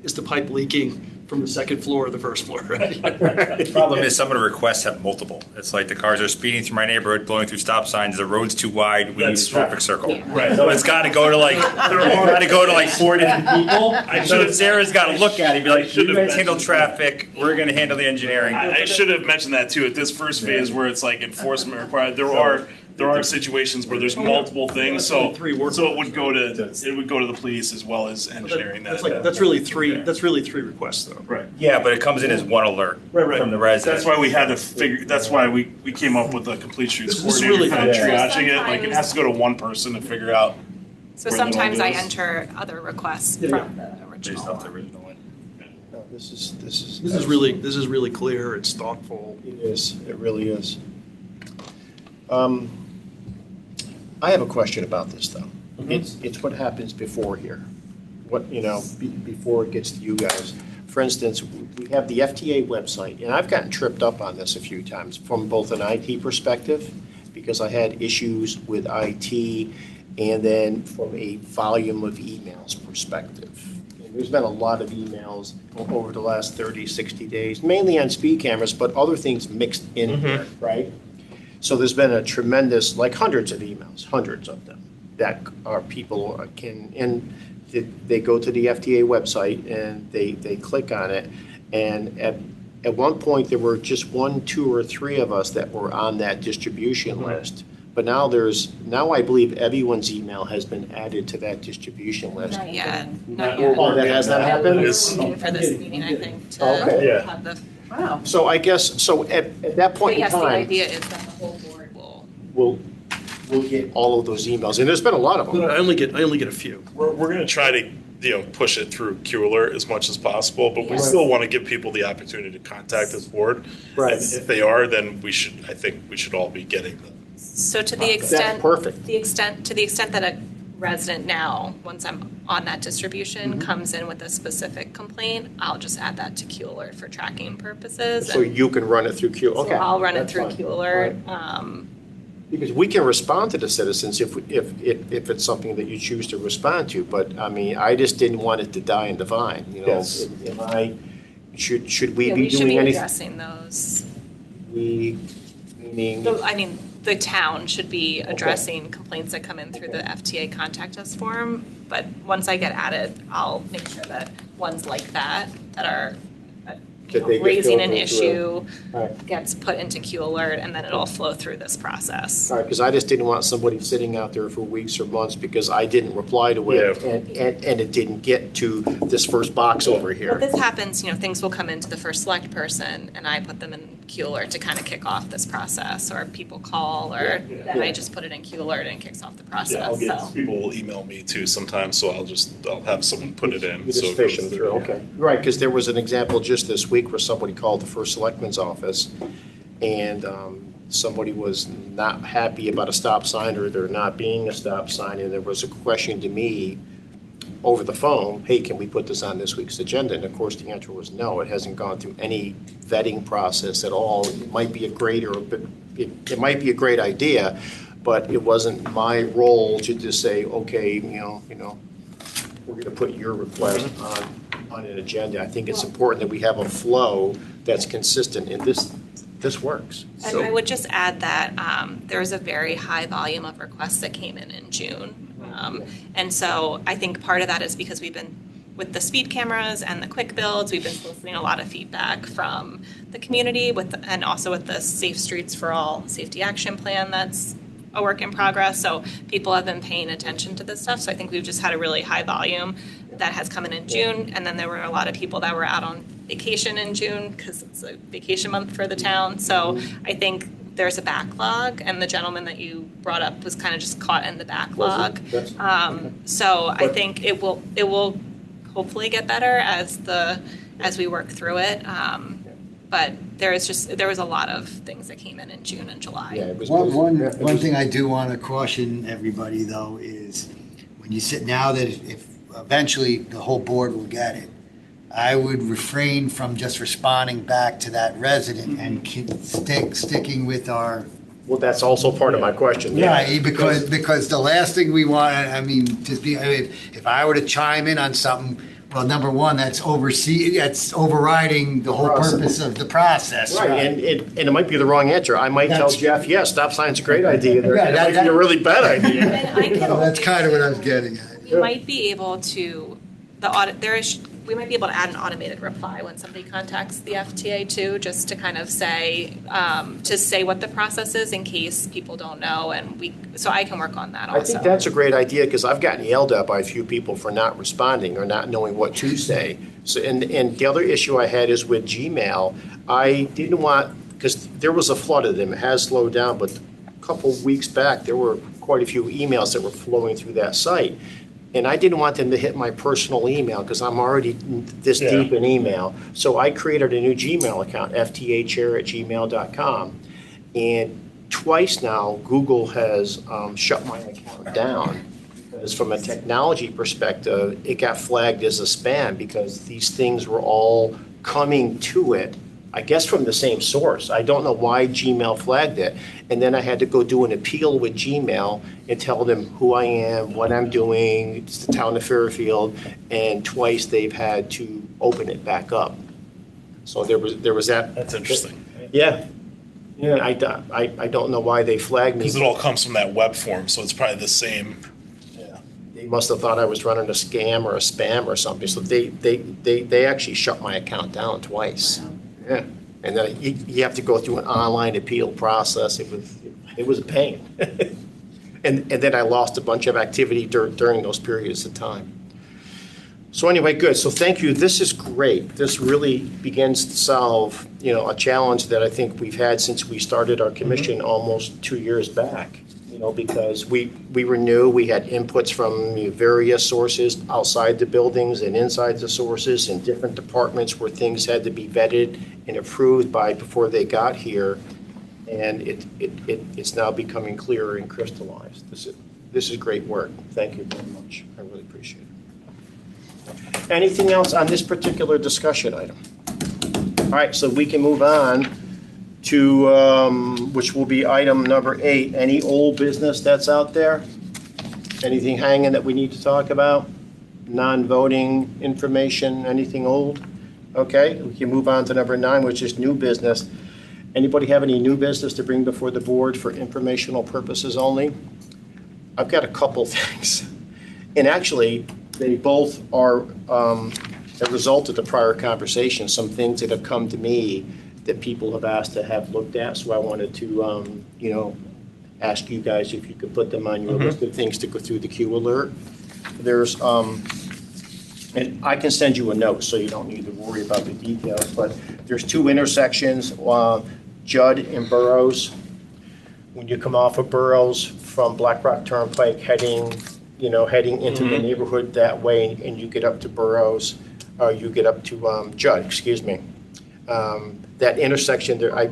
Is the pipe leaking from the second floor or the first floor? The problem is some of the requests have multiple. It's like the cars are speeding through my neighborhood, blowing through stop signs, the road's too wide, we need a That's traffic circle. Yeah. Right. So it's gotta go to like 4 different people. So Sarah's gotta look at it and be like, you guys handle traffic, we're gonna handle the engineering. I should have mentioned that too. At this first phase where it's like enforcement required, there are situations where there's multiple things, so it would go to the police as well as engineering that. That's really three requests though. Right. Yeah, but it comes in as one alert Right. from the resident. That's why we had to figure, that's why we came up with the Complete Streets This is Coordinator, really kind of good. triaging it, like it has to go to one person to figure out. So where the sometimes I logo is. enter other requests Yeah. from the Based original off the one. original one. No, this is. This is really clear. It's thoughtful. It is, it really is. I have a question about this, though. It's what happens before here. Before it gets to you guys. For instance, we have the FTA website, and I've gotten tripped up on this a few times from both an IT perspective, because I had issues with IT, and then from a volume of emails perspective. And there's been a lot of emails over the last 30, 60 days, mainly on speed cameras, but other things mixed in here, right? So there's been a tremendous, like hundreds of emails, hundreds of them, that our people and they go to the FTA website and they click on it. And at one point, there were just 1, 2, or 3 of us that were on that distribution list. but now I believe everyone's email has been added to that distribution list. Not yet, not yet. Oh, that has not happened? We're It's- waiting for this meeting, I think, Okay. to Yeah. have the, Wow. So I guess, so at that but point in yes, the time, idea is that the whole board will. we'll get all of those emails, and there's been a lot of But them. I only get a few. We're going to try to, push it through Q Alert as much as possible, but we Yes. still want to give people the opportunity to contact this board. Right. And if they are, then I think we should all be getting them. So to the That's extent. perfect. To the extent that a resident now, once I'm on that distribution, Mm-hmm. comes in with a specific complaint, I'll just add that to Q Alert for tracking purposes. So and you can run it through Q, so okay. I'll run it that's through fine. Q Alert. Because we can respond to the citizens if it's something that you choose to respond to, but, I mean, I just didn't want it to die in the vine, Yes. If should we Yeah, be we should doing be anything? addressing those. Meaning, I mean, the town should be addressing complaints that come in through the FTA contact us form. But once I get added, I'll make sure that ones like that are That they get raising an filtered through. issue Right. gets put into Q Alert, and then it'll flow through this process. all right, because I just didn't want somebody sitting out there for weeks or months because I didn't reply to it, and it didn't get to this first box over But here. this happens, things will come into the first select person, and I put them in Q Alert to kind of kick off this process, or people call, or then I just put it in Q Alert and it kicks off the Yeah, I'll process, get, so. people will email me too sometimes, so I'll have someone put it in. You so just it fish goes them through, yeah. okay. Right, because there was an example just this week where somebody called the first selectman's office, and somebody was not happy about a stop sign or there not being a stop sign, and there was a question to me over the phone, hey, can we put this on this week's agenda? And of course, the answer was no, it hasn't gone through any vetting process at all. It might be a great it might be a great idea, but it wasn't my role to just say, okay, we're going to put your request on an agenda. I think it's important that we have a flow that's consistent, and this works. And I would just add that there was a very high volume of requests that came in June. And so I think part of that is because we've been, with the speed cameras and the quick builds, we've been soliciting a lot of feedback from the community and also with the Safe Streets for All safety action plan that's a work in progress. So people have been paying attention to this stuff. So I think we've just had a really high volume that has come in June. And then there were a lot of people that were out on vacation in June because it's a vacation month for the town. So I think there's a backlog, and the gentleman that you brought up was kind of just caught in the backlog. So I think it will hopefully get better as we work through it. But there was a lot of things that came in June and July. Yeah, it was. One thing I do want to caution everybody, though, is when you sit now that if eventually the whole board will get it, I would refrain from just responding back to that resident and sticking with our. Well, that's also part of my question. Yeah. Right, because the last thing we want, if I were to chime in on something, well, number one, that's overriding the whole purpose of the process. Right, and it might be the wrong answer. I might tell Jeff, yes, stop sign's a great idea. Right, It might be a really bad idea. And I can That's kind of what I was getting at. We might be able to, we might be able to add an automated reply when somebody contacts the FTA too, just to kind of say what the process is in case people don't know, so I can work on that also. I think that's a great idea, because I've gotten yelled at by a few people for not responding or not knowing what to say. So, and the other issue I had is with Gmail. I didn't want, because there was a flood of them, it has slowed down, but a couple weeks back, there were quite a few emails that were flowing through that site. And I didn't want them to hit my personal email because I'm already this deep in email. So I created a new Gmail account, ftachair@gmail.com. And twice now, Google has shut my account down. Because from a technology perspective, it got flagged as a spam because these things were all coming to it, I guess from the same source. I don't know why Gmail flagged it. And then I had to go do an appeal with Gmail and tell them who I am, what I'm doing, it's the town of Fairfield, and twice they've had to open it back up. So there was that. That's interesting. Yeah. Yeah, I don't know why they flagged me. Because it all comes from that web form, so it's probably the same. They must have thought I was running a scam or a spam or something. So they actually shut my account down twice. Yeah, and then you have to go through an online appeal process. It It was a pain. And then I lost a bunch of activity during those periods of time. So anyway, good. So thank you. This is great. This really begins to solve, a challenge that I think we've had since we started our commission almost 2 years back. Because we were new, we had inputs from various sources outside the buildings and inside the sources and different departments where things had to be vetted and approved by before they got here. And it's now becoming clearer and crystallized. This is great work. Thank you very much. I really appreciate it. Anything else on this particular discussion item? All right, so we can move on to, which will be item number 8. Any old business that's out there? Anything hanging that we need to talk about? Non-voting information, anything old? Okay, we can move on to number 9, which is new business. Anybody have any new business to bring before the board for informational purposes only? I've got a couple things. And actually, they both are a result of the prior conversation, some things that have come to me that people have asked to have looked at. So I wanted to, ask you guys if you could put them on your list of things to go through the Q alert. There's, and I can send you a note so you don't need to worry about the details, but there's 2 intersections, Judd and Burroughs. When you come off of Burroughs from Black Rock Turnpike heading into the neighborhood that way, and you get up to Burroughs, or you get up to Judd, excuse me. That intersection there,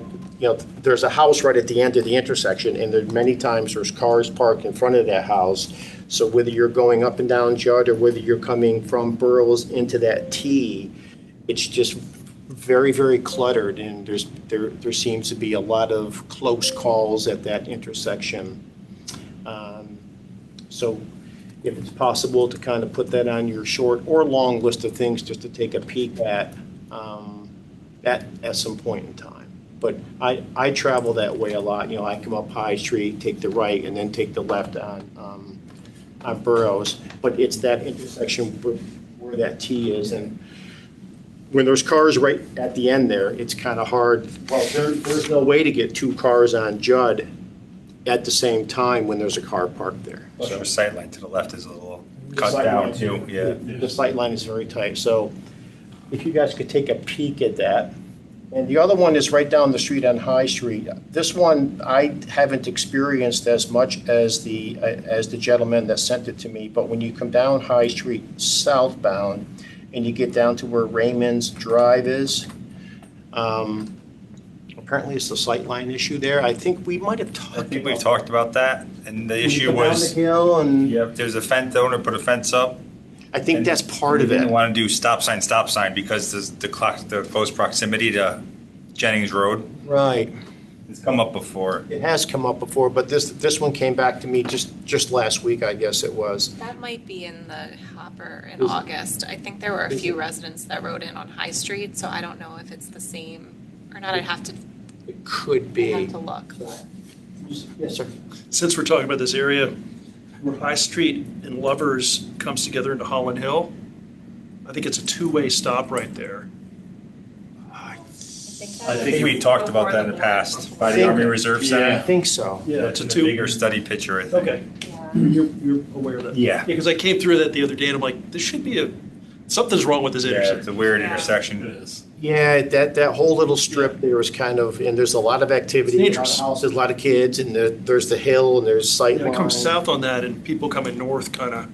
there's a house right at the end of the intersection, and there many times there's cars parked in front of that house. So whether you're going up and down Judd or whether you're coming from Burroughs into that T, it's just very, very cluttered, and there seems to be a lot of close calls at that intersection. So if it's possible to kind of put that on your short or long list of things just to take a peek at some point in time. But I travel that way a lot. I come up High Street, take the right, and then take the left on Burroughs. But it's that intersection where that T is, and when there's cars right at the end there, it's kind of hard. Well, there's no way to get 2 cars on Judd at the same time when there's a car parked there. Well, the sight line to the left is a little The cut sight down line- too, yeah. The sight line is very tight, so if you guys could take a peek at that. And the other one is right down the street on High Street. This one I haven't experienced as much as the gentleman that sent it to me, but when you come down High Street southbound and you get down to where Raymond's Drive is, apparently it's the sight line issue there. I think we might have talked I think about we've talked about that, and the when you issue come down was, the hill and yep, there's a fence, the owner put a fence up. I think that's part of We didn't it. want to do stop sign, because the close proximity to Jennings Road. Right. It's come up before. It has come up before, but this one came back to me just last week, I guess it was. That might be in the hopper in Is it? August. I think there were a Is few it? residents that wrote in on High Street, so I don't know if it's the same or not. I'd have to It could be. look. Yes, sir. Since we're talking about this area, where High Street and Lovers comes together into Holland Hill, I think it's a 2-way stop right there. I think we talked about that in the past, by the Army Reserve I Center. think so. Yeah, it's a In a 2. bigger study picture, I think. Okay. You're aware of that? Yeah. Because I came through that the other day and I'm like, there should be something's wrong with this Yeah, intersection. it's a weird intersection. Yeah, that whole little strip there is kind of, and there's a lot of activity. It's dangerous. A lot of houses, a lot of kids, and there's the hill, and there's sight Yeah, it comes lines. south on that and people coming north kind of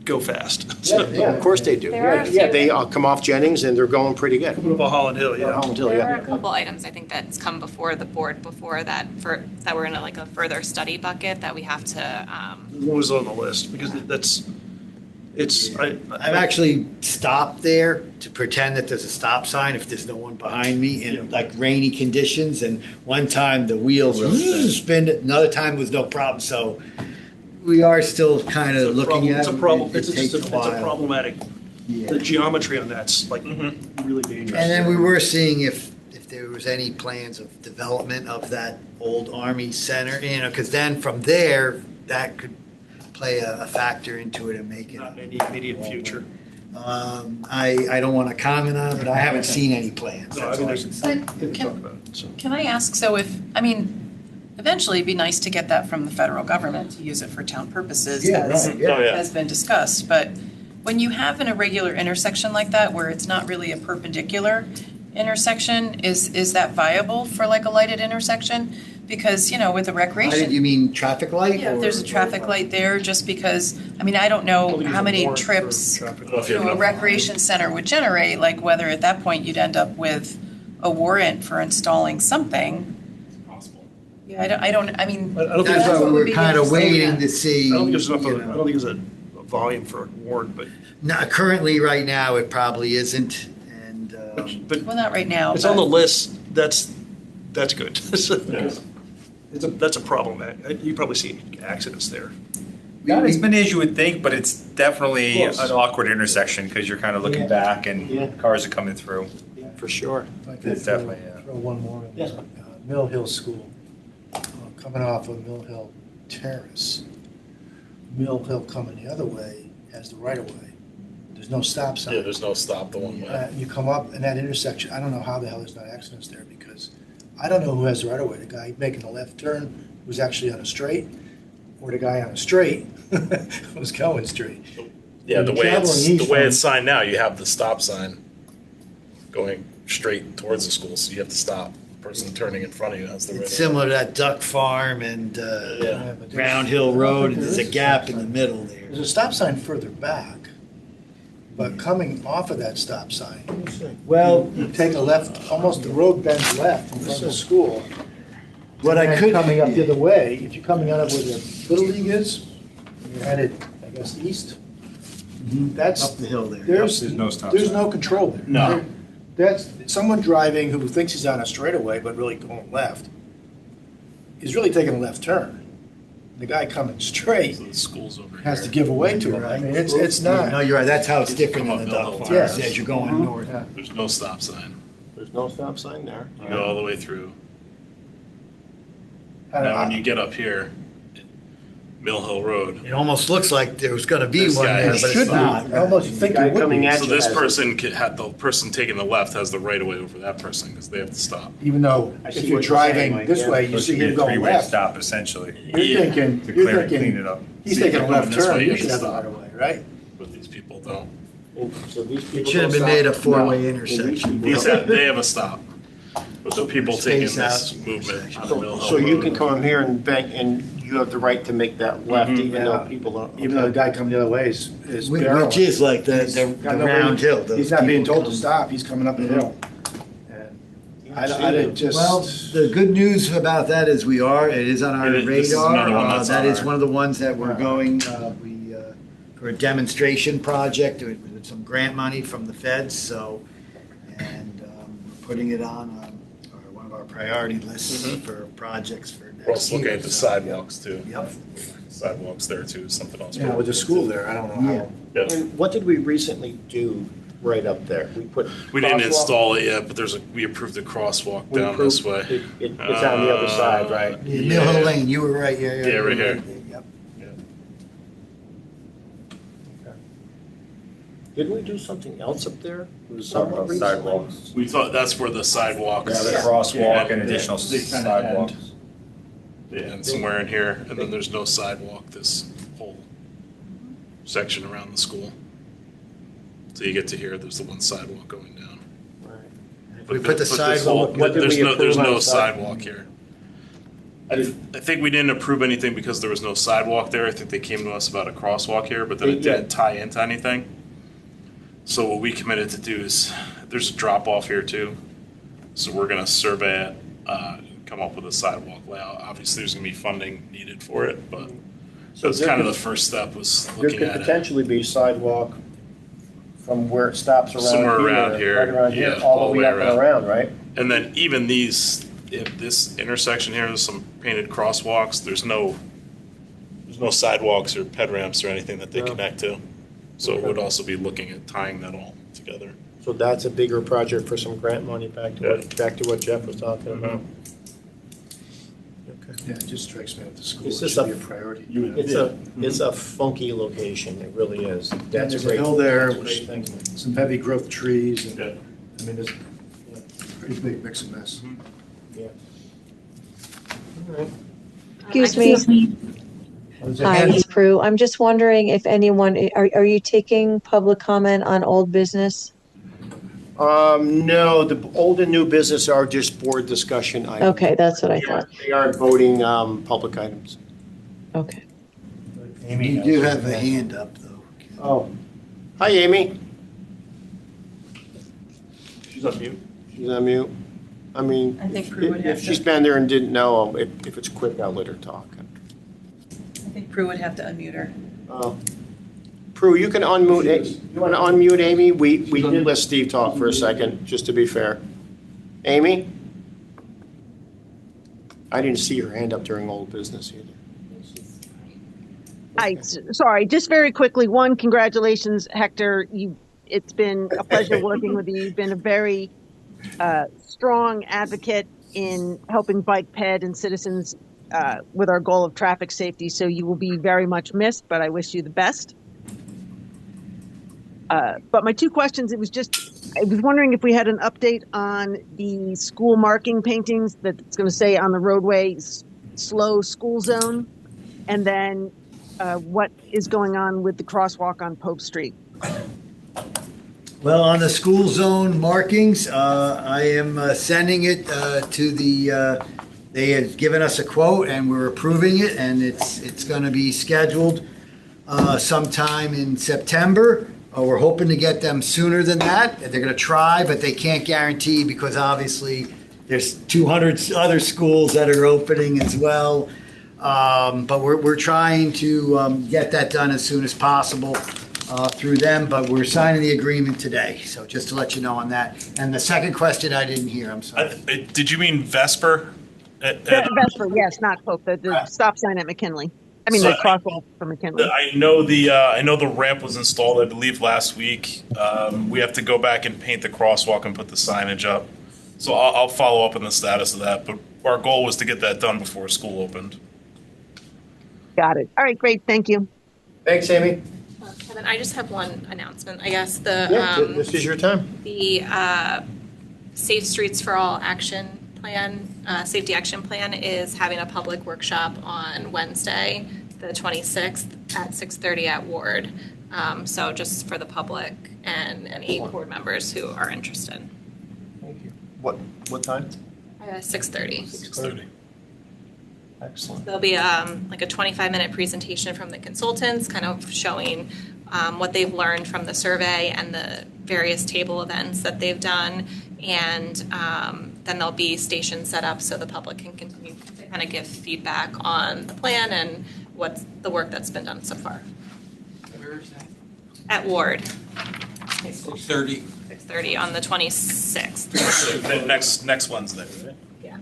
go fast. Yeah, of course they do. There are Yeah, a yeah, few- they come off Jennings and they're going pretty good. Coming up on Holland Hill, yeah. Holland Hill, There are yeah. a couple items I think that's come before the board before that that were in a further study bucket that we have to. What was on the list? Because I've actually stopped there to pretend that there's a stop sign if there's no one behind me in like rainy conditions. And one time the wheels spin, another time was no problem. So we are still kind of looking at It's a it. problem. It It's takes a a while. problematic. Yeah. The geometry on that's like really dangerous. And then we were seeing if there was any plans of development of that old Army Center, because then from there, that could play a factor into it and make it. Not in the immediate future. I don't want to comment on it, but I haven't seen any plans. No, I That's mean, all I there's- can say. We can talk about it, so. Can I ask, so if, eventually it'd be nice to get that from the federal government to use it for town purposes. Yeah, as right, yeah. Oh, yeah. has been discussed, but when you have an irregular intersection like that, where it's not really a perpendicular intersection, is that viable for like a lighted intersection? Because, with the recreation. You mean traffic light? Yeah, if there's a traffic light there, just because, I don't know how many trips a recreation center would generate, like whether at that point you'd end up with a warrant for installing something. Yeah, I don't I don't think That's there's, why what we would were be kind of interesting, waiting yeah. to see. I don't think there's enough, you I know. don't think there's a volume for a warrant, but, Not currently, right now, it probably isn't, and, but Well, not right now. it's on the but- list, that's good. That's a problem, you probably see accidents there. Not as many as you would think, but it's definitely an Close. awkward intersection because you're kind of looking back Yeah. and cars are coming through. For sure. If I could It's definitely, throw one more in Yes. there. Mill Hill School, coming off of Mill Hill Terrace. Mill Hill coming the other way has the right of way. There's no stop sign. Yeah, there's no stop the one way. You come up in that intersection, I don't know how the hell there's not accidents there, because I don't know who has the right of way. The guy making the left turn was actually on a straight, or the guy on a straight was going straight. Yeah, the When way you're it's, traveling the east way from- it's signed now, you have the stop sign going straight towards the school, so you have to stop. The person turning in front of you has the right. it's similar to that Duck Farm and, Yeah. But Round Hill Road, and there's a gap in the middle there. There's a stop sign further back, but coming off of that stop sign, Well, you take a left, almost the road bends left in front of the school. what I And could. coming up the other way, if you're coming out of where the Little League is, and you're headed, I guess, east, that's, Up the hill there. there's no stop there's sign. no control there. No. There- That's, someone driving who thinks he's on a straightaway, but really going left, is really taking a left turn. The guy coming straight So the school's over here. has to give away to him. I mean, it's not. No, you're right, that's how it's different Come than up the Mill Duck Hill Farm, Terrace. as you're going north. Yeah. There's no stop sign. There's no stop sign there. You go all the way through. I don't Now, when know. you get up here, Mill Hill Road, It almost looks like there was gonna be This one guy there, has but to it's stop. not. I almost think it would coming be, at so you this has person the person taking the left has the right of way over that person because they have to stop. even though I if see you're what you're saying, driving Mike, this yeah. way, So you it see should be him a going three-way left. stop essentially. You're Yeah. thinking, To you're clean it thinking, up. he's See, taking a they're left going this turn, way, you you should have have to the right stop. of way, right? But these people don't. So these people It should have don't been made a stop? four-way No. intersection. They have a stop. But the people taking Space this out. movement on the Mill Hill So you Road can come here and bank, and you have the right to make that left, Mhm. even though Yeah. people don't. Even though the guy coming the other way is Which barreling. is like the Got nobody- round hill. those He's not being people told to come- stop, he's coming up the hill. And I just. Well, the good news about that is it is on our This is radar. another one that's That on is our- one of the ones that we're going, for a demonstration project with some grant money from the feds, so, and we're putting it on one of our priority lists Mhm. for projects for next year. We're also looking at the so- sidewalks too. Yep. Sidewalks there too, is something else. Yeah, with the school there, I don't know how. Yeah. And what did we recently do right up there? We put. We didn't crosswalk? install it yet, but we approved a crosswalk We down this way. approved- It's on the other side, right? Yeah, Mill Hill Lane, you were right, yeah. Yeah, you were right here. there, Yep. Didn't we do something else up there? Was somewhat recently? Sidewalks. We thought that's where the sidewalks. Yeah, the Yeah. crosswalk and Yeah. additional They kinda end. sidewalks. Yeah, and somewhere in here, and then there's no sidewalk this whole section around the school. So you get to here, there's the one sidewalk going down. Right. We But put the this whole- sidewalk- what did there's we no, there's approve on no the side? sidewalk here. I think we didn't approve anything because there was no sidewalk there. I think they came to us about a crosswalk here, but then it Yeah. didn't tie into anything. So what we committed to do is, there's a drop off here too. So we're gonna survey it, come up with a sidewalk layout. Obviously, there's gonna be funding needed for it, but So that's there kind of could- the first step was There looking could at it. potentially be sidewalk from where it stops around here. Somewhere around here, Right around here, yeah, all the way up and around, right? And then even these, if this intersection here, there's some painted crosswalks, there's no sidewalks or ped ramps or anything that they No. connect to. So it would Okay. also be looking at tying that all together. So that's a bigger project for some grant money, back to what Jeff was talking about. Okay. Yeah, it just strikes me with the school, It's it just should a- be a priority. It's a funky location, it really is. And That's there's a great. hill there, That's a which, great thing. some heavy growth trees, and, Yeah. I mean, there's a pretty big mix and mess. Yeah. All right. Excuse me. Hi, it's Prue. I'm just wondering if anyone, are you taking public comment on old business? No, the old and new business are just board discussion items. Okay, that's what I thought. They aren't voting public items. Okay. You do have a hand up, though. Oh. Hi, Amy. She's on mute. She's on mute. I mean, I think Prue would have if she's to, been there and didn't know, if it's quick, I'll let her talk. I think Prue would have to unmute her. Prue, you can unmute, you want to unmute Amy? We did let Steve talk for a second, just to be fair. Amy? I didn't see her hand up during old business either. Hi, sorry, just very quickly, one, congratulations, Hector. It's been a pleasure working with you. You've been a very strong advocate in helping bike ped and citizens with our goal of traffic safety. So you will be very much missed, but I wish you the best. But my two questions, I was wondering if we had an update on the school marking paintings that's going to say on the roadway, slow school zone, and then what is going on with the crosswalk on Pope Street? Well, on the school zone markings, I am sending it to the, they have given us a quote and we're approving it, and it's going to be scheduled sometime in September. We're hoping to get them sooner than that. They're going to try, but they can't guarantee because obviously there's 200 other schools that are opening as well. But we're trying to get that done as soon as possible through them, but we're signing the agreement today. So just to let you know on that. And the second question I didn't hear, I'm sorry. Did you mean Vesper? Vesper, yes, not Pope, the stop sign at McKinley. I mean, the crosswalk for McKinley. I know the ramp was installed, I believe, last week. We have to go back and paint the crosswalk and put the signage up. So I'll follow up on the status of that. But our goal was to get that done before school opened. Got it. All right, great. Thank you. Thanks, Amy. Kevin, I just have one announcement. I guess This is your time. the Safe Streets for All action plan, safety action plan is having a public workshop on Wednesday, the 26th at 6:30 at Ward. So just for the public and any board members who are interested. Thank you. What time? 6:30. 6:30. Excellent. There'll be like a 25-minute presentation from the consultants, kind of showing what they've learned from the survey and the various table events that they've done. And then there'll be stations set up so the public can continue to kind of give feedback on the plan and what's the work that's been done so far. Where is that? At Ward. 6:30. 6:30 on the 26th. Next Wednesday, right? Yeah.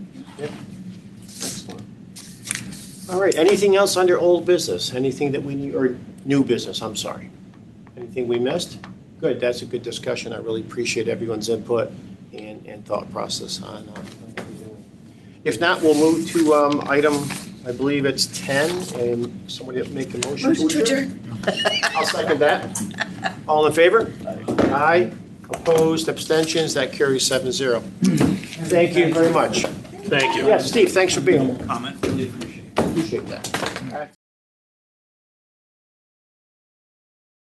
Excellent. All right, anything else under old business? Anything that we need, or new business, I'm sorry. Anything we missed? Good, that's a good discussion. I really appreciate everyone's input and thought process on what we're doing. If not, we'll move to item, I believe it's 10, and somebody make a motion to adjourn. I'll second that. All in favor? Aye. Opposed, abstentions, that carries 7-0. Thank you very much. Thank you. Yeah, Steve, thanks for being here. Comment, really appreciate it. Appreciate that.